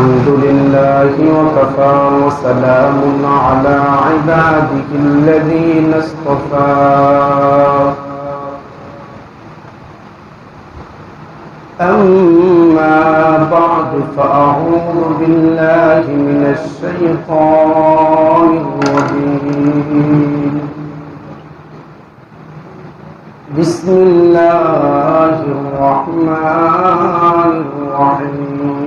الحمد لله وكفى وسلام على عباده الذين اصطفى أما بعد فأعوذ بالله من الشيطان الرجيم بسم الله الرحمن الرحيم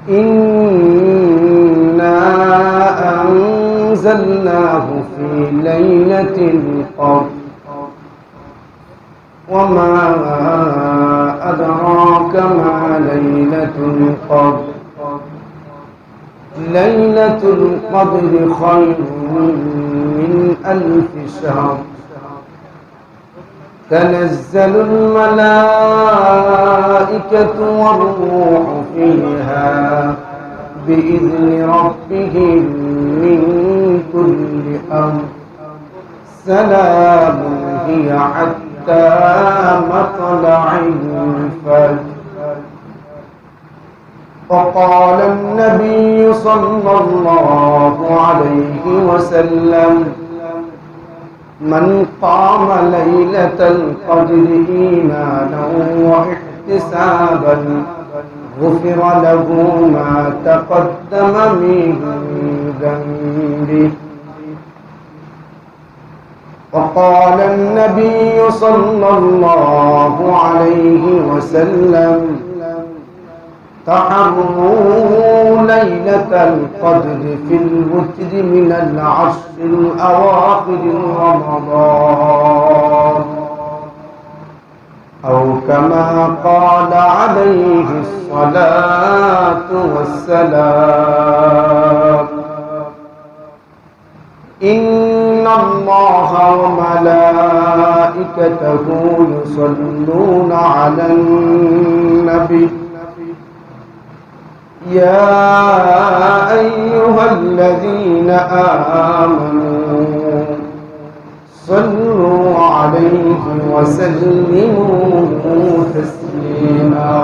إنا أنزلناه في ليلة القدر وما أدراك ما ليلة القدر ليلة القدر خير من 1000 شهر تنزل الملائكة والروح فيها بإذن ربهم من كل أمر سلام هي حتى مطلع الفجر. وقال النبي صلى الله عليه وسلم من قام ليلة القدر إيمانا واحتسابا غفر له ما تقدم من ذنبه. وقال النبي صلى الله عليه وسلم تحروا ليلة القدر في الوتر من العشر الأواخر رمضان أو كما قال عليه الصلاة والسلام. إن الله وملائكته يصلون على النبي يا أيها الذين آمنوا صلوا عليه وسلموا تسليما.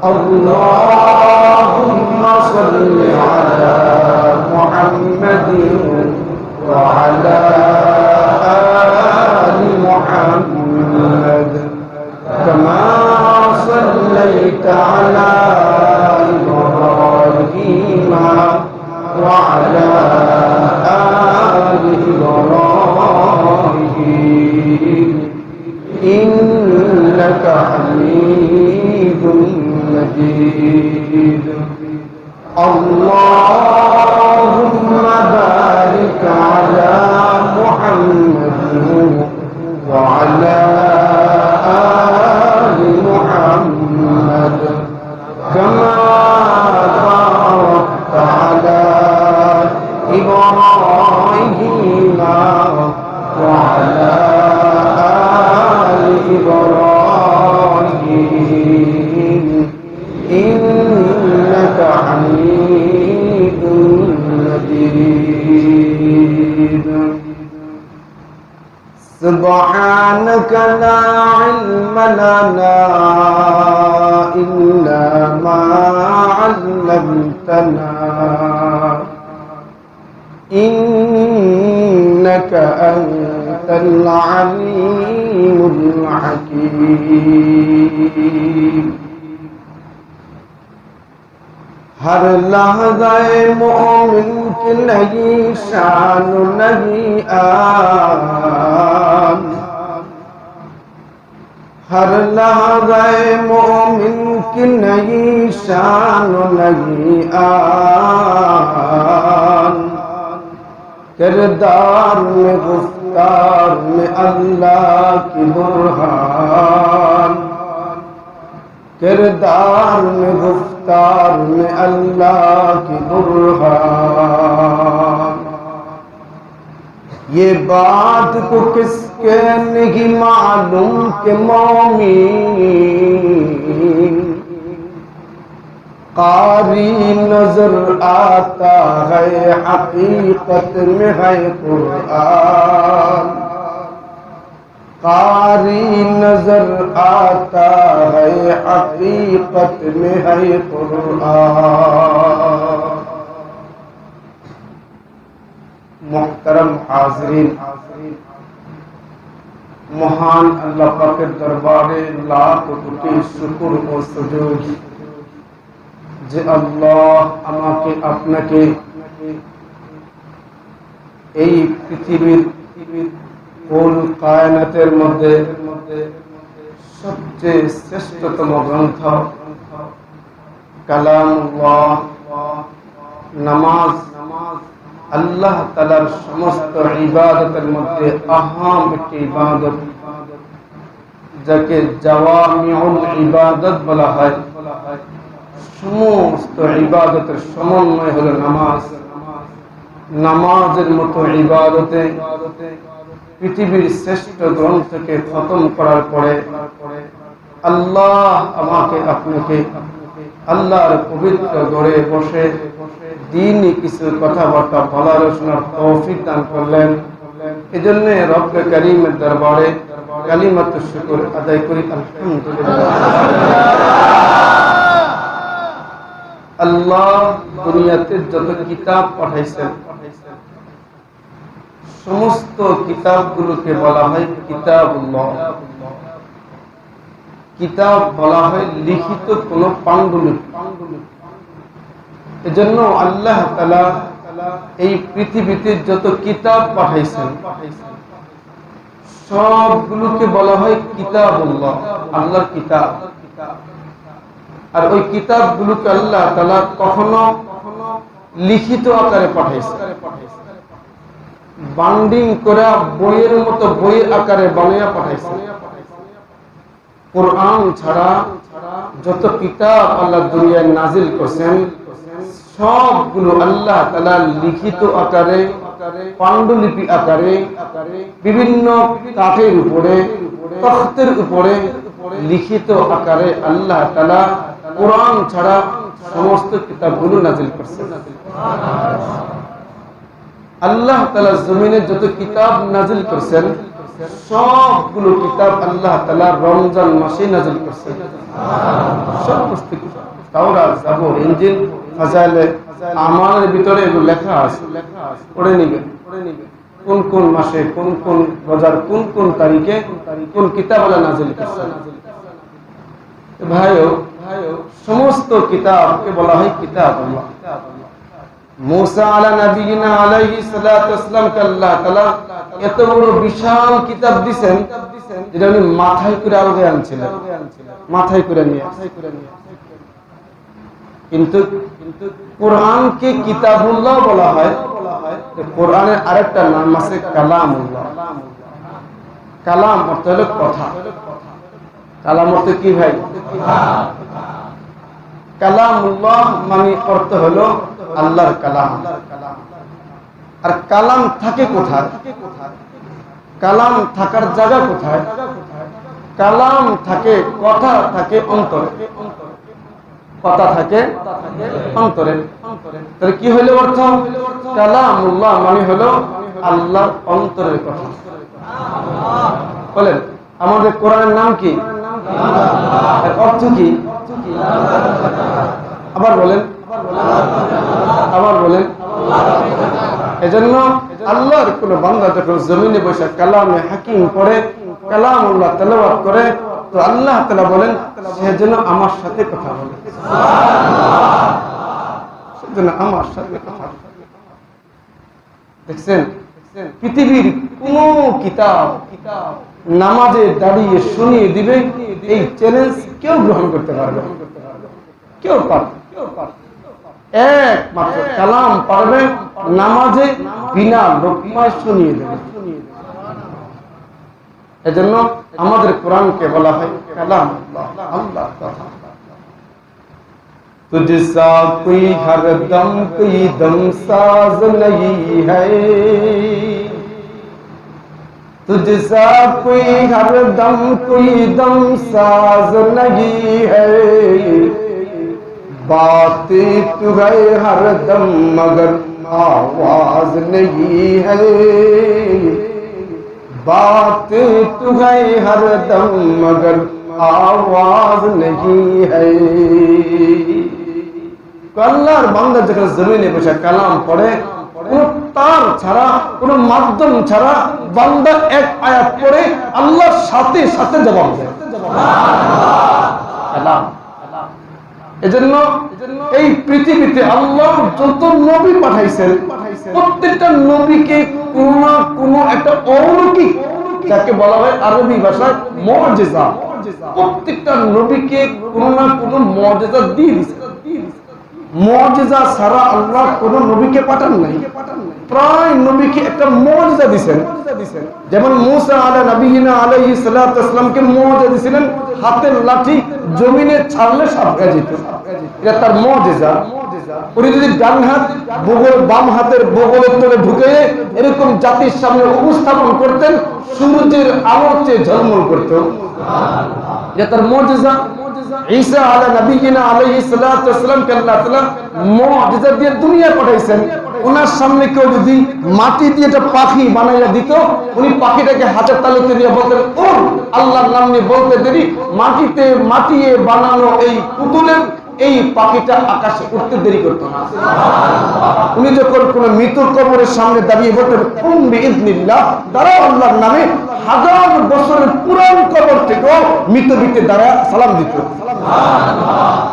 اللهم صل على محمد وعلى آل محمد كما صليت على إبراهيم وعلى آل إبراهيم إنك حميد مجيد. اللهم بارك على محمد وعلى آل محمد كما باركت على إبراهيم وعلى آل إبراهيم إنك حميد مجيد. سبحانك لا علم لنا إلا ما علمتنا إنك أنت العليم الحكيم. हर लहज़े मोमिन की नहीं शान नहीं आन हर लहज़े मोमिन की नहीं शान नहीं आन किरदार में गुफ्तार में अल्लाह की बुरहान किरदार में गुफ्तार में अल्लाह की बुरहान। ये बात को किसके नहीं मालूम कि मोमिन कारी नजर आता है हकीकत में है कुरान कारी नजर आता है, हकीकत में है कुरान। मुहतरम हाज़रीन, महान अल्लाह पाकेर दरबारे लाख कोटी शुक्र ও সুজুদ যে আল্লাহ আমাকে আপনাকে এই পৃথিবীর কুল কায়নাতের মধ্যে সবচেয়ে শ্রেষ্ঠতম গ্রন্থ কালামুল্লাহ নামাজ আল্লাহ তাআলার সমস্ত ইবাদতের মধ্যে আহম একটি ইবাদত, যাকে জাওয়ামিউল ইবাদত বলা হয়। সমস্ত ইবাদতের সমন্বয় হলো নামাজ। নামাজের মতো ইবাদতে পৃথিবীর শ্রেষ্ঠ গ্রন্থকে খতম করার পরে আল্লাহ আমাকে আপনাকে আল্লাহর পবিত্র ঘরে বসে দ্বীনি কিছু কথাবার্তা বলার শোনার তৌফিক দান করলেন। এজন্য রব্বে কারীমের দরবারে কালিমাতুশ শুকর আদায় করি আলহামদুলিল্লাহ। আল্লাহ দুনিয়াতে যত কিতাব পাঠাইছেন সমস্ত কিতাবগুলোকে বলা হয় কিতাবুল্লাহ। কিতাব বলা হয় লিখিত কোন পাণ্ডুলিপি। এজন্য আল্লাহ তাআলা এই পৃথিবীতে যত কিতাব পাঠাইছেন সবগুলোকে বলা হয় কিতাবুল্লাহ, আল্লাহর কিতাব। আর ওই কিতাবগুলোকে আল্লাহ তাআলা কখনো লিখিত আকারে পাঠাইছেন, বান্ডিং করে বইয়ের মতো বইয়ের আকারে বানায়া পাঠাইছেন। কোরআন ছাড়া যত কিতাব আল্লাহ দুনিয়ায় নাজিল করেছেন সবগুলো আল্লাহ তাআলা লিখিত আকারে, পাণ্ডুলিপি আকারে, বিভিন্ন কাঠের উপরে, তখতের উপরে লিখিত আকারে আল্লাহ তাআলা কোরআন ছাড়া সমস্ত কিতাবগুলো নাজিল করেছেন। আল্লাহ তাআলা জমিনে যত কিতাব নাজিল করেছেন সবগুলো কিতাব আল্লাহ তাআলা রমজান মাসে নাজিল করেছেন। সমস্ত কিতাব, তাওরাত, জাবুর, ইনজিল, ফাজাইলে আমানের ভিতরে এগুলো লেখা আছে, পড়ে নিবেন। কোন কোন মাসে, কোন কোন রোজার কোন কোন তারিখে কোন কিতাব আল্লাহ নাজিল করেছেন। ভাইও সমস্ত কিতাবকে বলা হয় কিতাবুল্লাহ। মুসা আলা নবিয়িনা আলাইহিস সালাতু ওয়াসসালাম কে আল্লাহ তাআলা এত বড় বিশাল কিতাব দিবেন যেটা উনি মাথায় করে আলগে আনছিলেন, মাথায় করে নিয়ে। কিন্তু কোরআনকে কিতাবুল্লাহ বলা হয়। কোরআনের আরেকটা নাম আছে কালামুল্লাহ। কালাম অর্থ হলো কথা। কালাম অর্থ কি ভাই? কালামুল্লাহ মানে অর্থ হলো আল্লাহর কালাম। আর কালাম থাকে কোথায়? কালাম থাকার জায়গা কোথায়? কালাম থাকে, কথা থাকে অন্তরে। কথা থাকে অন্তরে। তাহলে কি হলো অর্থ? কালামুল্লাহ মানে হলো আল্লাহর অন্তরের কথা। বলেন আমাদের কোরআনের নাম কি? অর্থ কি? আবার বলেন, আবার বলেন। এজন্য আল্লাহর কোন বান্দা যখন জমিনে বসে কালামে হাকিম পড়ে, কালামুল্লাহ তেলাওয়াত করে, তো আল্লাহ তাআলা বলেন সে যেন আমার সাথে কথা বলে, সে যেন আমার সাথে কথা বলে। দেখছেন পৃথিবীর কোন কিতাব নামাজে দাঁড়িয়ে শুনিয়ে দিবে এই চ্যালেঞ্জ কেউ গ্রহণ করতে পারবে? কেউ পারবে? একমাত্র কালাম পারবে নামাজে বিনা লোকমায় শুনিয়ে দেবে। এজন্য আমাদের কোরআনকে বলা হয় কালামুল্লাহ, আল্লাহর কথা। तुझसा कोई हरदम कोई दम साज नहीं है, तुझसा कोई हरदम कोई दम साज नहीं है, बातें तू है हरदम मगर आवाज नहीं है, बातें तू है हर दम मगर आवाज नहीं है। আল্লাহর বান্দা যখন জমিনে বসে কালাম পড়ে, কোন তার ছাড়া, কোন মাধ্যম ছাড়া বান্দা এক আয়াত পড়ে আল্লাহর সাথে সাথে জবাব দেয়। এজন্য এই পৃথিবীতে আল্লাহ যত নবী পাঠাইছেন, প্রত্যেকটা নবীকে কোন না কোন একটা অলৌকিক, যাকে বলা হয় আরবি ভাষায় মুআজিজা, প্রত্যেকটা নবীকে কোন না কোন মুআজিজা দিয়ে দিয়েছেন। মুআজিজা ছাড়া আল্লাহ কোন নবীকে পাঠান নাই, প্রায় নবীকে একটা মুআজিজা দিয়েছেন। যেমন মুসা আলাইহিস সালাতু ওয়াস সালামকে মুআজিজা দিয়েছিলেন, হাতের লাঠি জমিনে ছাড়লে সাপ হয়ে যেত, এটা তার মুআজিজা। উনি যদি ডান হাত বগল, বাম হাতের বগলের তলে ঢুকে এরকম জাতির সামনে উপস্থাপন করতেন, সূর্যের আলোর চেয়ে ঝলমল করত, এটা তার মুআজিজা। ঈসা আলাইহিস সালাতু ওয়াস সালামকে আল্লাহ তাআলা মুআজিজা দিয়ে দুনিয়া পাঠাইছেন। ওনার সামনে কেউ যদি মাটি দিয়ে একটা পাখি বানাইয়া দিত, উনি পাখিটাকে হাতের তালুতে দিয়ে বলতেন উড়, আল্লাহর নাম নিয়ে বলতে দেরি মাটিতে মাটিয়ে বানানো এই পুতুলের এই পাখিটা আকাশে উঠতে দেরি করতো না। উনি যখন কোন মৃত্যুর কবরের সামনে দাঁড়িয়ে বলতেন কুম বিইذনিল্লাহ, দাঁড়াও আল্লাহর নামে, হাজার বছরের পুরান কবর থেকেও মৃত ব্যক্তি দাঁড়ায় সালাম দিত।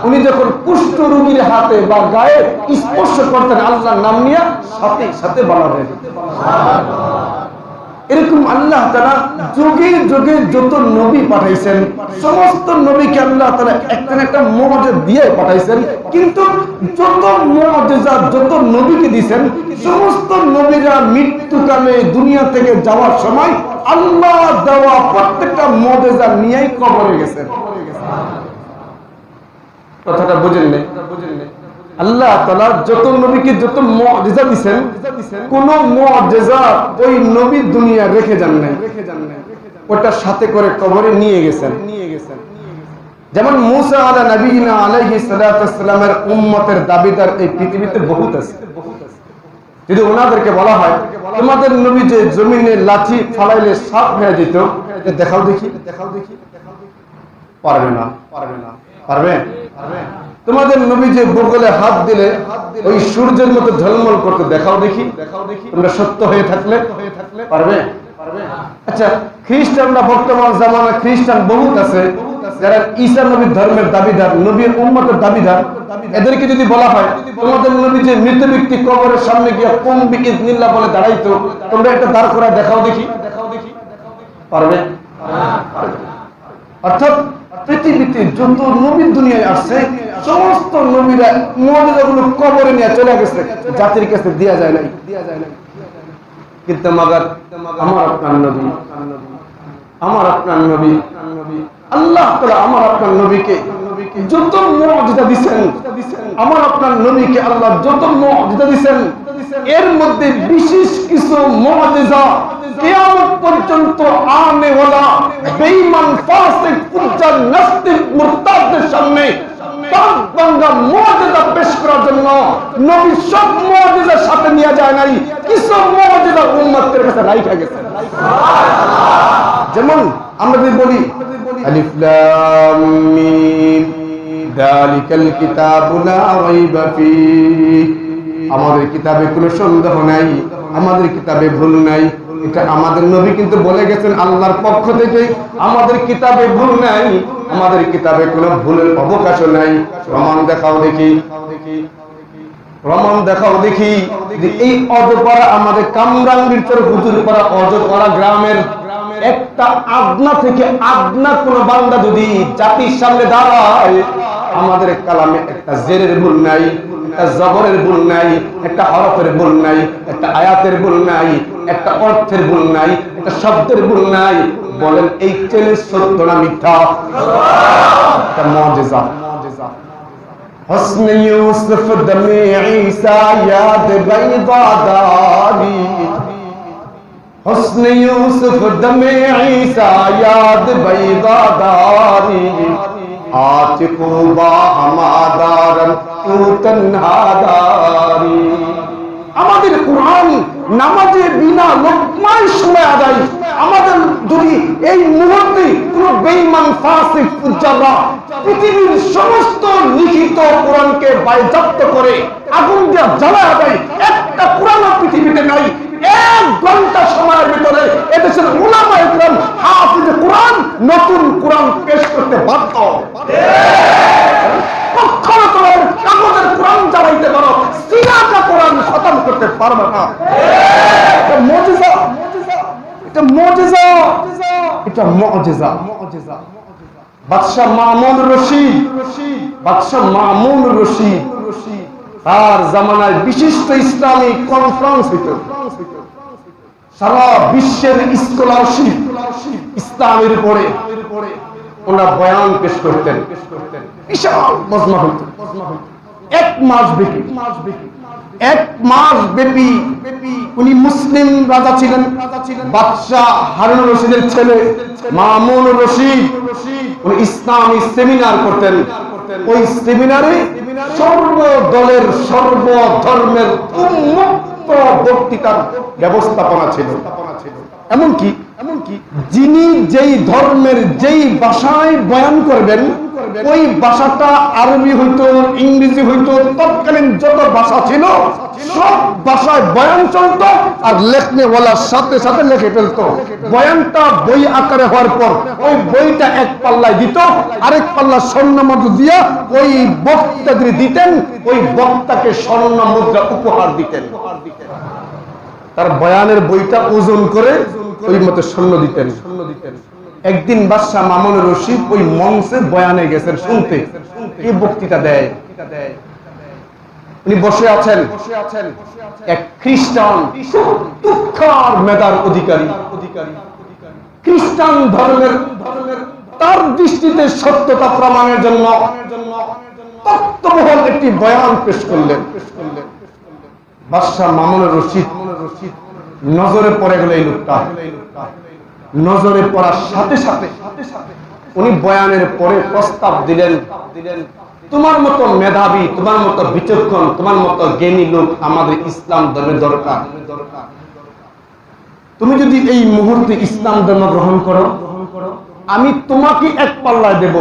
উনি যখন কুষ্ঠ রোগীর হাতে বা গায়ে স্পর্শ করতেন আল্লাহর নাম নিয়ে, সাথে সাথে বলা হয়ে যেত। এরকম আল্লাহ তাআলা যুগে যুগে যত নবী পাঠাইছেন, সমস্ত নবীকে আল্লাহ তাআলা একটা একটা মুআজিজা দিয়ে পাঠাইছেন। কিন্তু যত মুআজিজা যত নবীকে দিবেন, সমস্ত নবীরা মৃত্যুকালে দুনিয়া থেকে যাওয়ার সময় আল্লাহ দেওয়া প্রত্যেকটা মুআজিজা নিয়েই কবরে গেছেন। কথাটা বুঝেন না? আল্লাহ তাআলা যত নবীকে যত মুআজিজা দিবেন, কোন মুআজিজা ওই নবী দুনিয়া রেখে যান নাই, ওটা সাথে করে কবরে নিয়ে গেছেন। যেমন মুসা আলাইহিস সালাতু ওয়াস সালামের উম্মতের দাবিদার এই পৃথিবীতে বহুত আছে। যদি ওনাদেরকে বলা হয় তোমাদের নবী যে জমিনে লাঠি ফালাইলে সাপ হয়ে যেত, দেখাও দেখি, পারবে না। পারবে? তোমাদের নবী যে বগলে হাত দিলে ওই সূর্যের মতো ঝলমল করতে, দেখাও দেখি। তোমরা সত্য হয়ে থাকলে পারবে? আচ্ছা, খ্রিস্টানরা বর্তমান জামানা খ্রিস্টান বহুত আছে যারা ঈসা নবীর ধর্মের দাবিদার, নবীর উম্মতের দাবিদার। এদেরকে যদি বলা হয় তোমাদের নবী যে মৃত ব্যক্তি কবরের সামনে গিয়া কুম বিইذনিল্লাহ বলে দাঁড়াইতো, তোমরা একটা দাঁড় করা দেখাও দেখি, পারবে? অর্থাৎ পৃথিবীতে যত নবী দুনিয়ায় আসছে, সমস্ত নবীরা মুআজিজাগুলো কবরে নিয়ে চলে গেছে, জাতির কাছে দেয়া যায় নাই। কিন্তু মাগার আমার আপনার নবী, আমার আপনার নবী, আল্লাহ তাআলা আমার আপনার নবীকে যত মুআজিজা দিবেন, আমার আপনার নবীকে আল্লাহ যত মুআজিজা দিবেন, এর মধ্যে বিশেষ কিছু মুআজিজা কিয়ামত পর্যন্ত আনে ওয়ালা বেঈমান ফাসিক ফুজ্জার নাস্তিক মুরতাদদের সামনে পাক বাংলা মুআজিজা পেশ করার জন্য নবী সব মুআজিজার সাথে নিয়ে যায় নাই, কিছু মুআজিজা উম্মতের কাছে রাইখা গেছেন। যেমন আমরা যদি বলি আলিফ লাম মিম যালিকাল কিতাবু লা রাইবা ফীহি, আমাদের কিতাবে কোনো সন্দেহ নাই, আমাদের কিতাবে ভুল নাই। এটা আমাদের নবী কিন্তু বলে গেছেন আল্লাহর পক্ষ থেকে, আমাদের কিতাবে ভুল নাই, আমাদের কিতাবে কোনো ভুলের অবকাশও নাই। প্রমাণ দেখাও দেখি, প্রমাণ দেখাও দেখি। এই অজপাড়া আমাদের কামরাঙ্গীর চর হুজুরপাড়া অজপাড়া গ্রামের একটা আদনা থেকে আদনা কোন বান্দা যদি জাতির সামনে দাঁড়ায়, আমাদের কালামে একটা জেরের ভুল নাই, একটা জবরের ভুল নাই, একটা হরফের ভুল নাই, একটা আয়াতের ভুল নাই, একটা অর্থের ভুল নাই, একটা শব্দের ভুল নাই। বলেন এই চ্যালেঞ্জ সত্য না মিথ্যা? এটা মুআজিজা। হুসনে ইউসুফ দমে ঈসা ইয়াদ বাইদাদারি, হুসনে ইউসুফ দমে ঈসা ইয়াদ বাইদাদারি, आतिक़ुबा हमादारन तू तन्हादारी। আমাদের কোরআন নামাজে বিনা লোকমায় সময় আদায়। আমাদের যদি এই মুহূর্তে কোন বেঈমান ফাসিক ফুজ্জাররা পৃথিবীর সমস্ত লিখিত কোরআনকে বাজেয়াপ্ত করে আগুন দিয়ে জ্বালায় দেয়, একটা কোরআন পৃথিবীতে নাই। 1 ঘন্টা সময়ের ভিতরে এদেশের উলামায়ে কেরাম হাফিজ কোরআন নতুন কোরআন পেশ করতে বাধ্য। কখনো তোমার কাগজের কোরআন জ্বালাইতে পারো, সিনাটা কোরআন খতম করতে পারবে না। এটা মুজিজা, এটা মুজিজা, এটা মুজিজা। বাদশা মামুন রশিদ, বাদশা মামুন রশিদ তার জামানায় বিশিষ্ট ইসলামী কনফারেন্স হইত। সারা বিশ্বের স্কলারশিপ ইসলামের উপরে ওনারা বয়ান পেশ করতেন। বিশাল মজমা হইত। 1 মাস ব্যাপী উনি মুসলিম রাজা ছিলেন। বাদশা হারুন রশিদের ছেলে মামুন রশিদ উনি ইসলামী সেমিনার করতেন। ওই সেমিনারে সর্বদলের সর্বধর্মের উন্মুক্ত বক্তৃতার ব্যবস্থাপনা ছিল। এমনকি যিনি যেই ধর্মের যেই ভাষায় বয়ান করবেন, ওই ভাষাটা আরবি হইতো, ইংরেজি হইতো, তৎকালীন যত ভাষা ছিল সব ভাষায় বয়ান চলতো। আর লেখনেওয়ালার সাথে সাথে লিখে ফেলতো। বয়ানটা বই আকারে হওয়ার পর ওই বইটা 1 পাল্লায় দিত, আরেক পাল্লা স্বর্ণ মুদ্রা দিয়া ওই বক্তাদের দিতেন। ওই বক্তাকে স্বর্ণ মুদ্রা উপহার দিতেন। তার বয়ানের বইটা ওজন করে ওই মতে স্বর্ণ দিতেন। একদিন বাদশা মামুন রশিদ ওই মঞ্চে বয়ানে গেছেন শুনতে, এই বক্তৃতা দেয়। উনি বসে আছেন, এক খ্রিস্টান তুচ্ছার মেধার অধিকারী, খ্রিস্টান ধর্মের তার দৃষ্টিতে সত্যতা প্রমাণের জন্য তত্ত্ববহুল একটি বয়ান পেশ করলেন। বাদশা মামুন রশিদ নজরে পড়ে গেল এই লোকটা। নজরে পড়ার সাথে সাথে উনি বয়ানের পরে প্রস্তাব দিলেন, তোমার মতো মেধাবী, তোমার মতো বিচক্ষণ, তোমার মতো জ্ঞানী লোক আমাদের ইসলাম ধর্মে দরকার। তুমি যদি এই মুহূর্তে ইসলাম ধর্ম গ্রহণ করো, আমি তোমাকে 1 পাল্লা দেব,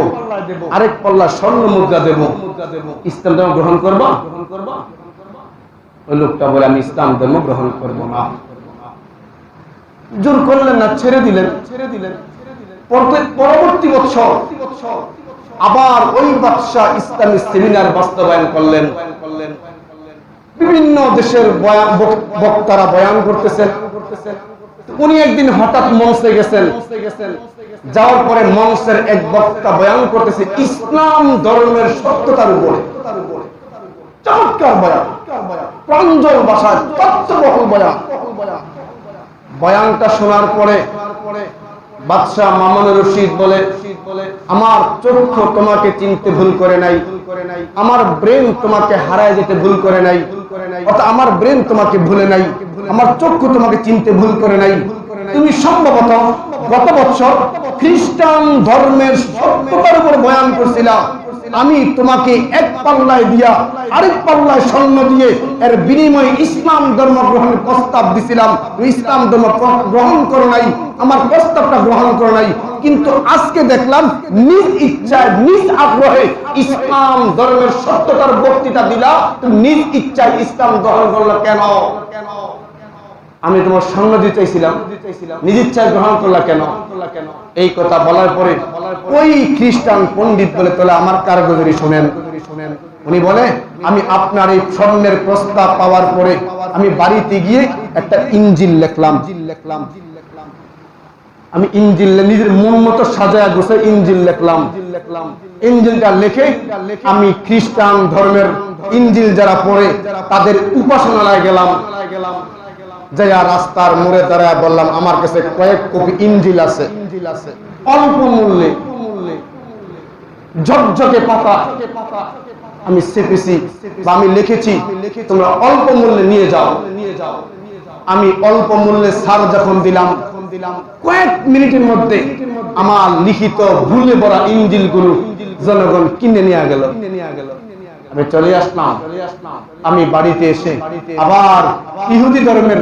আরেক পাল্লা স্বর্ণ মুদ্রা দেব। ইসলাম ধর্ম গ্রহণ করবা? ওই লোকটা বলে, আমি ইসলাম ধর্ম গ্রহণ করব না। জোর করলেন না, ছেড়ে দিলেন। পরবর্তী বছর আবার ওই বাদশা ইসলামী সেমিনার বাস্তবায়ন করলেন। বিভিন্ন দেশের বক্তারা বয়ান করতেছেন। উনি একদিন হঠাৎ মঞ্চে গেছেন। যাওয়ার পরে মঞ্চের এক বক্তা বয়ান করতেছে ইসলাম ধর্মের সত্যতার উপরে। চমৎকার বয়ান, প্রাঞ্জল ভাষায় তত্ত্ববহুল বয়ান। বয়ানটা শোনার পরে বাদশা মামুন রশিদ বলে, আমার চক্ষু তোমাকে চিনতে ভুল করে নাই, আমার ব্রেন তোমাকে হারায় যেতে ভুল করে নাই, অর্থাৎ আমার ব্রেন তোমাকে ভুলে নাই, আমার চক্ষু তোমাকে চিনতে ভুল করে নাই। তুমি সম্ভবত গত বছর খ্রিস্টান ধর্মের সত্যতার উপর বয়ান করছিলা। আমি তোমাকে 1 পাল্লায় দিয়া আরেক পাল্লায় স্বর্ণ দিয়ে এর বিনিময়ে ইসলাম ধর্ম গ্রহণের প্রস্তাব দিছিলাম। ইসলাম ধর্ম গ্রহণ করো নাই, আমার প্রস্তাবটা গ্রহণ করো নাই। কিন্তু আজকে দেখলাম নিজ ইচ্ছায় নিজ আগ্রহে ইসলাম ধর্মের সত্যতার বক্তৃতা দিলা, তুমি নিজ ইচ্ছায় ইসলাম গ্রহণ করলে কেন? আমি তোমার স্বর্ণ দিতে চাইছিলাম, নিজ ইচ্ছায় গ্রহণ করলা কেন? এই কথা বলার পরে ওই খ্রিস্টান পণ্ডিত বলে, তোলে আমার কারগুজারি শুনেন। উনি বলে, আমি আপনার এই স্বর্ণের প্রস্তাব পাওয়ার পরে আমি বাড়িতে গিয়ে একটা ইঞ্জিল লিখলাম। আমি ইঞ্জিল নিজের মন মতো সাজায়া গোছায় ইঞ্জিল লিখলাম। ইঞ্জিলটা লিখে আমি খ্রিস্টান ধর্মের ইঞ্জিল যারা পড়ে তাদের উপাসনালয়ে গেলাম। যাইয়া রাস্তার মোড়ে দাঁড়ায় বললাম, আমার কাছে কয়েক কপি ইঞ্জিল আছে, অল্প মূল্যে ঝকঝকে পাতা আমি ছেপেছি বা আমি লিখেছি, তোমরা অল্প মূল্যে নিয়ে যাও। আমি অল্প মূল্যে ছাড় যখন দিলাম, কয়েক মিনিটের মধ্যে আমার লিখিত ভুলে ভরা ইঞ্জিলগুলো জনগণ কিনে নিয়ে গেল। আমি চলে আসলাম। আমি বাড়িতে এসে আবার ইহুদি ধর্মের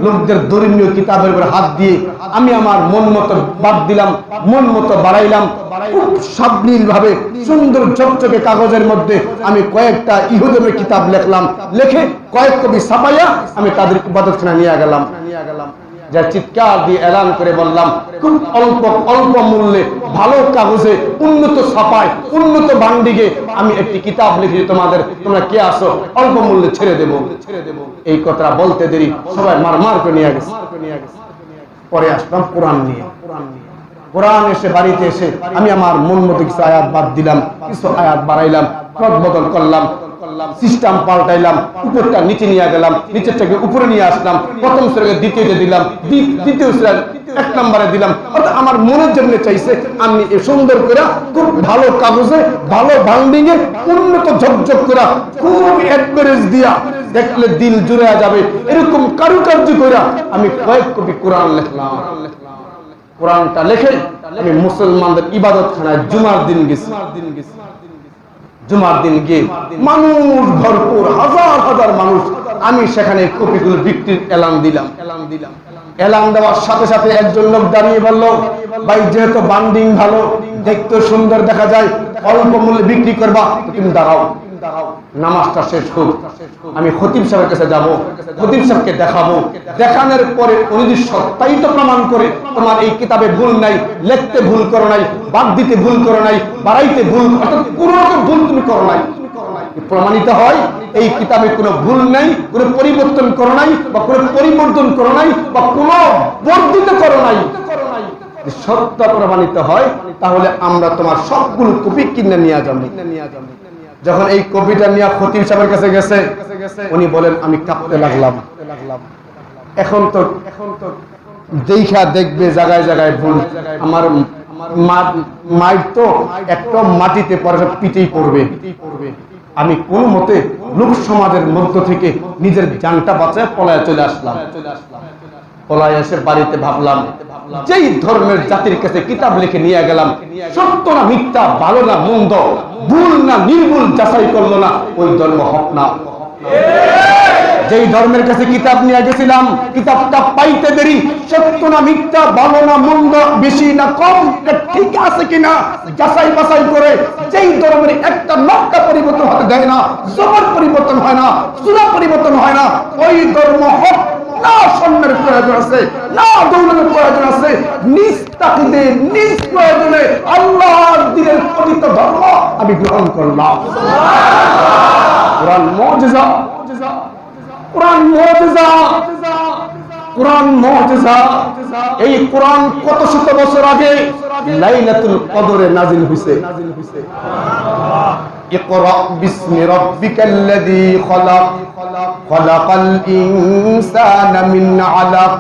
লোকদের ধর্মীয় কিতাবের উপর হাত দিয়ে আমি আমার মন মতো বাদ দিলাম, মন মতো বাড়াইলাম। খুব সাবলীল ভাবে সুন্দর ঝকঝকে কাগজের মধ্যে আমি কয়েকটা ইহুদির কিতাব লিখলাম, লিখে কয়েক কপি ছাপাইয়া আমি তাদের ইবাদতখানায় নিয়ে গেলাম। যা চিৎকার দিয়ে এলান করে বললাম, খুব অল্প অল্প মূল্যে ভালো কাগজে উন্নত ছাপায় উন্নত বান্ডিগে আমি একটি কিতাব লিখি, তোমরা কে আসো, অল্প মূল্যে ছেড়ে দেব। এই কথা বলতে দেরি সবাই মার করে নিয়ে গেছে। পরে আসলাম কোরআন নিয়ে। কোরআন এসে বাড়িতে এসে আমি আমার মন মতো কিছু আয়াত বাদ দিলাম, কিছু আয়াত বাড়াইলাম, রদ বদল করলাম, সিস্টেম পাল্টাইলাম, উপরটা নিচে নিয়ে গেলাম, নিচেরটাকে উপরে নিয়ে আসলাম, প্রথম শ্রেণীকে দ্বিতীয়তে দিলাম, দ্বিতীয় শ্রেণী 1 নম্বরে দিলাম। অর্থাৎ আমার মনের জন্য চাইছে আমি এ সুন্দর করে খুব ভালো কাগজে ভালো বান্ডিংয়ে উন্নত ঝকঝক করে খুব অ্যাডভারেজ দিয়া দেখলে দিল জুড়ে যাবে এরকম কারুকার্য করে আমি কয়েক কপি কোরআন লিখলাম। কোরআনটা লিখে আমি মুসলমানদের ইবাদতখানায় জুমার দিন গেছি। জুমার দিন গিয়ে মানুষ ভরপুর, হাজার হাজার মানুষ। আমি সেখানে কপিগুলো বিক্রির এলান দিলাম। এলান দেওয়ার সাথে সাথে একজন লোক দাঁড়িয়ে বলল, ভাই যেহেতু বান্ডিং ভালো, দেখতে সুন্দর দেখা যায়, অল্প মূল্যে বিক্রি করবা, তুমি দাঁড়াও। নামাজটা শেষ হোক, আমি খতিব সাহেবের কাছে যাব, খতিব সাহেবকে দেখাবো। দেখানোর পরে উনি যদি সত্যায়িত প্রমাণ করে তোমার এই কিতাবে ভুল নাই, লিখতে ভুল করো নাই, বাদ দিতে ভুল করো নাই, বাড়াইতে ভুল, অর্থাৎ কোনো রকম ভুল তুমি করো নাই, প্রমাণিত হয় এই কিতাবে কোনো ভুল নাই, কোনো পরিবর্তন করো নাই বা কোনো পরিবর্তন করো নাই বা কোনো বর্ধিত করো নাই, সত্য প্রমাণিত হয়, তাহলে আমরা তোমার সবগুলো কপি কিনে নিয়ে যাবো। যখন এই কপিটা নিয়ে খতিব সাহেবের কাছে গেছে, উনি বলেন আমি কাঁপতে লাগলাম। এখন তো দেখা দেখবে জায়গায় জায়গায় ভুল, আমার মাইর তো একটা মাটিতে পরে পিঠেই পড়বে। আমি কোন মতে লোক সমাজের মধ্য থেকে নিজের জানটা বাঁচায় পলায় চলে আসলাম। পলায় এসে বাড়িতে ভাবলাম, যেই ধর্মের জাতির কাছে কিতাব লিখে নিয়ে গেলাম, সত্য না মিথ্যা, ভালো না মন্দ, ভুল না নির্ভুল যাচাই করলো না, ওই ধর্ম হক না। যেই ধর্মের কাছে কিতাব নিয়ে গেছিলাম, কিতাবটা পাইতে দেরি, সত্য না মিথ্যা, ভালো না মন্দ, বেশি না কম, ঠিক আছে কিনা যাচাই বাছাই করে, যেই ধর্মের একটা নকশা পরিবর্তন হতে দেয় না, জবর পরিবর্তন হয় না, সূরা পরিবর্তন হয় না, ওই ধর্ম হক না। সম্মানের প্রয়োজন আছে না, দৌলতের প্রয়োজন আছে, নিজ তাকদীরে নিজ প্রয়োজনে আল্লাহর দ্বীনের পবিত্র ধর্ম আমি গ্রহণ করলাম। কোরআন মুজিজা, কোরআন মুজিজা, কোরআন মুজিজা। এই কোরআন কত শত বছর আগে লাইলাতুল কদরে নাজিল হইছে। ইকরা বিসমি রাব্বিকাল্লাযী খলাক, খলাকাল ইনসানা মিন আলাক,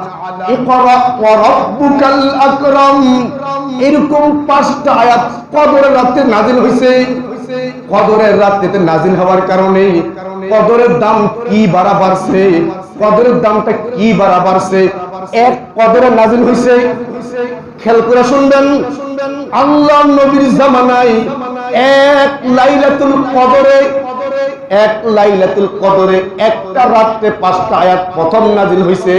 ইকরা ওয়া রাব্বুকাল আকরাম। এরকম 5টা আয়াত কদরের রাতে নাজিল হইছে। কদরের রাতে নাজিল হওয়ার কারণে কদরের দাম কি বাড়া বাড়ছে, কদরের দামটা কি বাড়া বাড়ছে। এক কদরে নাজিল হইছে, খেয়াল করে শুনবেন, আল্লাহ নবীর জামানায় এক লাইলাতুল কদরে একটা রাতে 5টা আয়াত প্রথম নাজিল হইছে।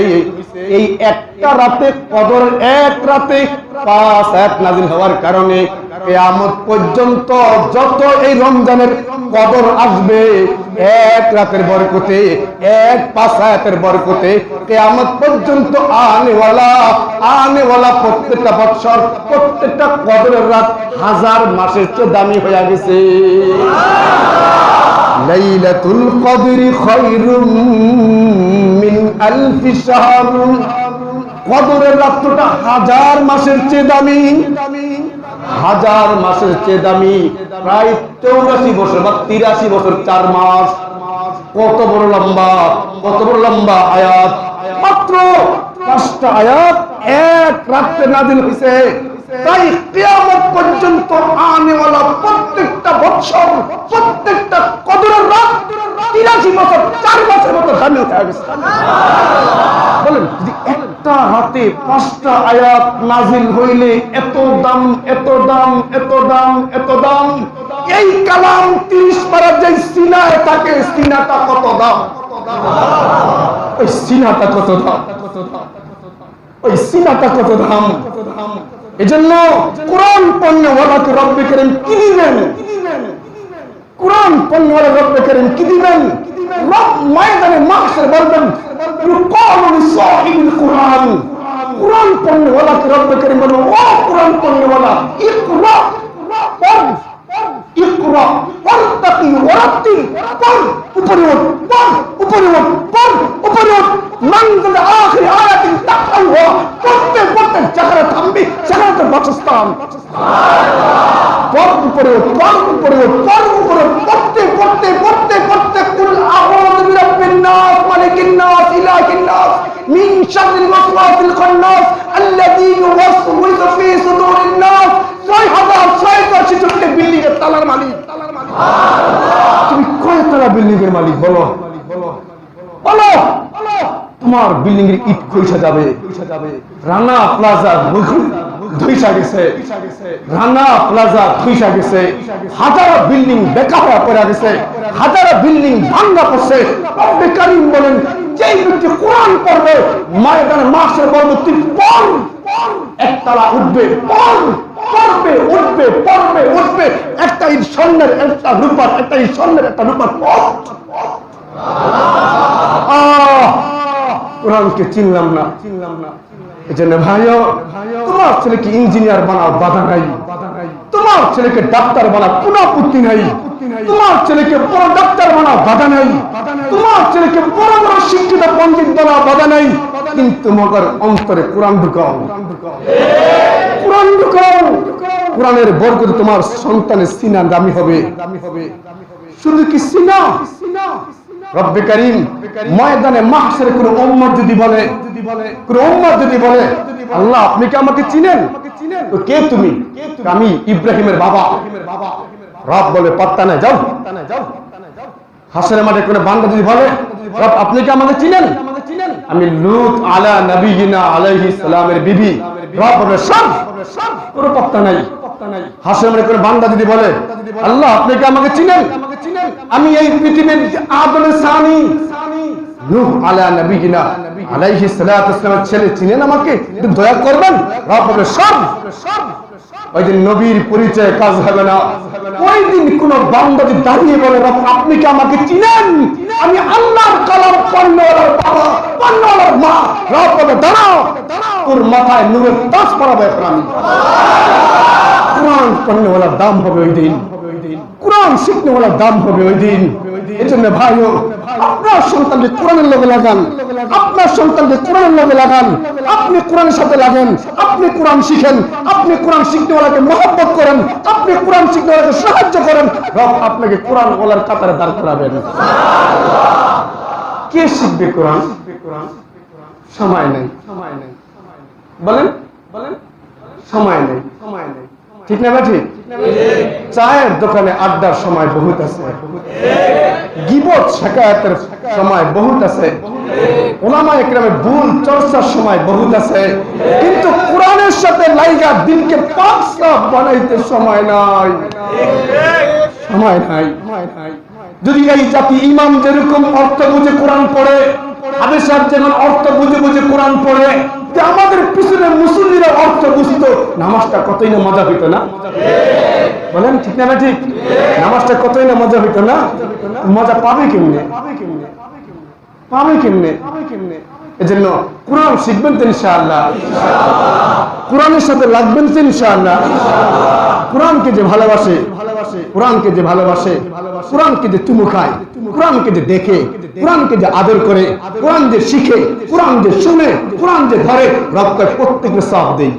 এই একটা রাতে কদর, এক রাতে 5 আয়াত নাজিল হওয়ার কারণে কিয়ামত পর্যন্ত যত এই রমজানের কদর আসবে, এক রাতের বরকতে, এক 5 আয়াতের বরকতে, কিয়ামত পর্যন্ত আনেওয়ালা প্রত্যেকটা বছর, প্রত্যেকটা কদরের রাত 1000 মাসের চেয়ে দামি হয়ে গেছে। লাইলাতুল কদরি খায়রুম মিন আলফি শাহর। কদরের রাতটা 1000 মাসের চেয়ে দামি, 1000 মাসের চেয়ে দামি, প্রায় 84 বছর বা 83 বছর 4 মাস। কত বড় লম্বা, কত বড় লম্বা আয়াত। মাত্র 5টা আয়াত এক রাতে নাজিল হইছে। তাই কিয়ামত পর্যন্ত আনেওয়ালা প্রত্যেকটা বছর, প্রত্যেকটা কদরের রাত 83 বছর 4 মাসের মতো দামি হয়ে গেছে। বলেন, যদি একটা রাতে 5টা আয়াত নাজিল হইলে এত দাম, এত দাম, এত দাম, এত দাম, এই কালাম 30 পারা যে সিনায় থাকে, সিনাটা কত দাম? ওই সিনাটা কত দাম? ওই সিনাটা কত দাম? এজন্য কোরআন পণ্যওয়ালাকে রব্বে করিম কি দিবেন? কোরআন পণ্যওয়ালা রব্বে করিম কি দিবেন? রব ময়দানে মাহশর বলবেন ইউকালু লিসাহিবিল কুরআন। কোরআন পণ্যওয়ালাকে রব্বে করিম বলবেন, ও কোরআন পণ্যওয়ালা, ইকরা, পড়, ইকরা ওয়ারতাকি ওয়ারাতিল, পড়, উপরে ওঠ, পড়, উপরে ওঠ, পড়, উপরে ওঠ, মানজিল আখির আয়াতিন তাকআলহা, পড়তে পড়তে যেখানে থামবি সেখানে তোর বাসস্থান। পড়, উপরে ওঠ, পড়, উপরে ওঠ, পড়, উপরে ওঠ, পড়তে পড়তে পড়তে পড়তে কুল আউযু বিরাব্বিন নাস মালিকিন নাস ইলাহিন নাস মিন শাররিল ওয়াসওয়াসিল খান্নাস আল্লাযী ইউওয়াসওয়িসু ফী সুদুরিন নাস। 6666 বিল্ডিং এর তালার মালিক। তুমি কয়তলা বিল্ডিং এর মালিক বলো? বলো, তোমার বিল্ডিং এর ইট কইসা যাবে। রানা প্লাজা ধইসা গেছে, রানা প্লাজা ধইসা গেছে, হাজারো বিল্ডিং বেকার হয়ে পড়ে গেছে, হাজারো বিল্ডিং ভাঙা পড়ছে। রব্বে কারীম বলেন, যেই ব্যক্তি কোরআন পড়বে ময়দানে মাহশর বলবে তুই পড়, একতলা উঠবে, পড়, পড়বে, উঠবে, পড়বে, উঠবে, একটা ইট স্বর্ণের, একটা রূপার, একটা ইট স্বর্ণের, একটা রূপার। কোরআনকে চিনলাম না। এই জন্য ভাইও, তোমার ছেলেকে ইঞ্জিনিয়ার বানাও, বাধা নাই। তোমার ছেলেকে ডাক্তার বানাও, কোনো আপত্তি নাই। তোমার ছেলেকে বড় ডাক্তার বানাও, বাধা নাই। তোমার ছেলেকে বড় বড় শিক্ষিত পণ্ডিত বানাও, বাধা নাই। কিন্তু মগর অন্তরে কোরআন ঢুকাও, কোরআন ঢুকাও। কোরআনের বরকতে তোমার সন্তানের সিনা দামি হবে। শুধু কি সিনা? রব্বে কারীম ময়দানে মাহশরে কোন উম্মত যদি বলে, কোন উম্মত যদি বলে, আল্লাহ আপনি কি আমাকে চিনেন? তো কে তুমি? আমি ইব্রাহিমের বাবা। রব বলে পাত্তা নাই, যাও। হাসরের মাঠে কোন বান্দা যদি বলে, রব আপনি কি আমাকে চিনেন? আমি লূত আলা নবিয়িনা আলাইহিস সালামের বিবি। রব বলে সব, কোনো পাত্তা নাই। হাসরের মাঠে কোন বান্দা যদি বলে, আল্লাহ আপনি কি আমাকে চিনেন? আমি এই পৃথিবীর আদমের সানি নূহ আলা নবিয়িনা আলাইহিস সালাতু ওয়াস সালামের ছেলে চিনেন আমাকে? একটু দয়া করবেন। রব বলে সব। ওই দিন নবীর পরিচয় কাজ হবে না। ওই দিন কোন বান্দা যদি দাঁড়িয়ে বলে, রব আপনি কি আমাকে চিনেন? আমি আল্লাহর কালাম পণ্যওয়ালার বাবা, পণ্যওয়ালার মা। রব বলে দাঁড়াও, তোর মাথায় নূরের তাজ পরাবে এখন আমি। কোরআন পণ্যওয়ালার দাম হবে ওই দিন, কোরআন শিখনেওয়ালার দাম হবে ওই দিন। এই জন্য ভাইও, আপনার সন্তানকে কোরআনের লগে লাগান, আপনার সন্তানকে কোরআনের লগে লাগান। আপনি কোরআনের সাথে লাগেন, আপনি কোরআন শিখেন, আপনি কোরআন শিখনেওয়ালাকে মহব্বত করেন, আপনি কোরআন শিখনেওয়ালাকে সাহায্য করেন। রব আপনাকে কোরআন ওয়ালার কাতারে দাঁড় করাবেন। কে শিখবে কোরআন? সময় নেই, বলেন, সময় নেই। ঠিক না ভাই? ঠিক। চায়ের দোকানে আড্ডার সময় বহুত আছে, গীবত শিকায়াতের সময় বহুত আছে, উলামা ইকরামের ভুল চর্চার সময় বহুত আছে, কিন্তু কোরআনের সাথে লাইগা দিনকে পাক সাফ বানাইতে সময় নাই, সময় নাই। যদি এই জাতি ইমাম যেরকম অর্থ বুঝে কোরআন পড়ে, হাদিস সাহেব যেমন অর্থ বুঝে বুঝে কোরআন পড়ে, আমাদের পিছনে মুসল্লিরা অর্থ বুঝতো, নামাজটা কতই না মজা হইতো না? বলেন ঠিক না? ঠিক। নামাজটা কতই না মজা হইতো না? মজা পাবে কেমনে? এজন্য কোরআন শিখবেন তো ইনশাআল্লাহ, কোরআনের সাথে লাগবেন তো ইনশাআল্লাহ। কোরআনকে যে ভালোবাসে, কোরআনকে যে ভালোবাসে, কোরআনকে যে চুমু খায়, কোরআনকে যে দেখে, কোরআনকে যে আদর করে, কোরআন যে শিখে, কোরআন যে শুনে, কোরআন যে ধরে, রবকে প্রত্যেককে সওয়াব দেই।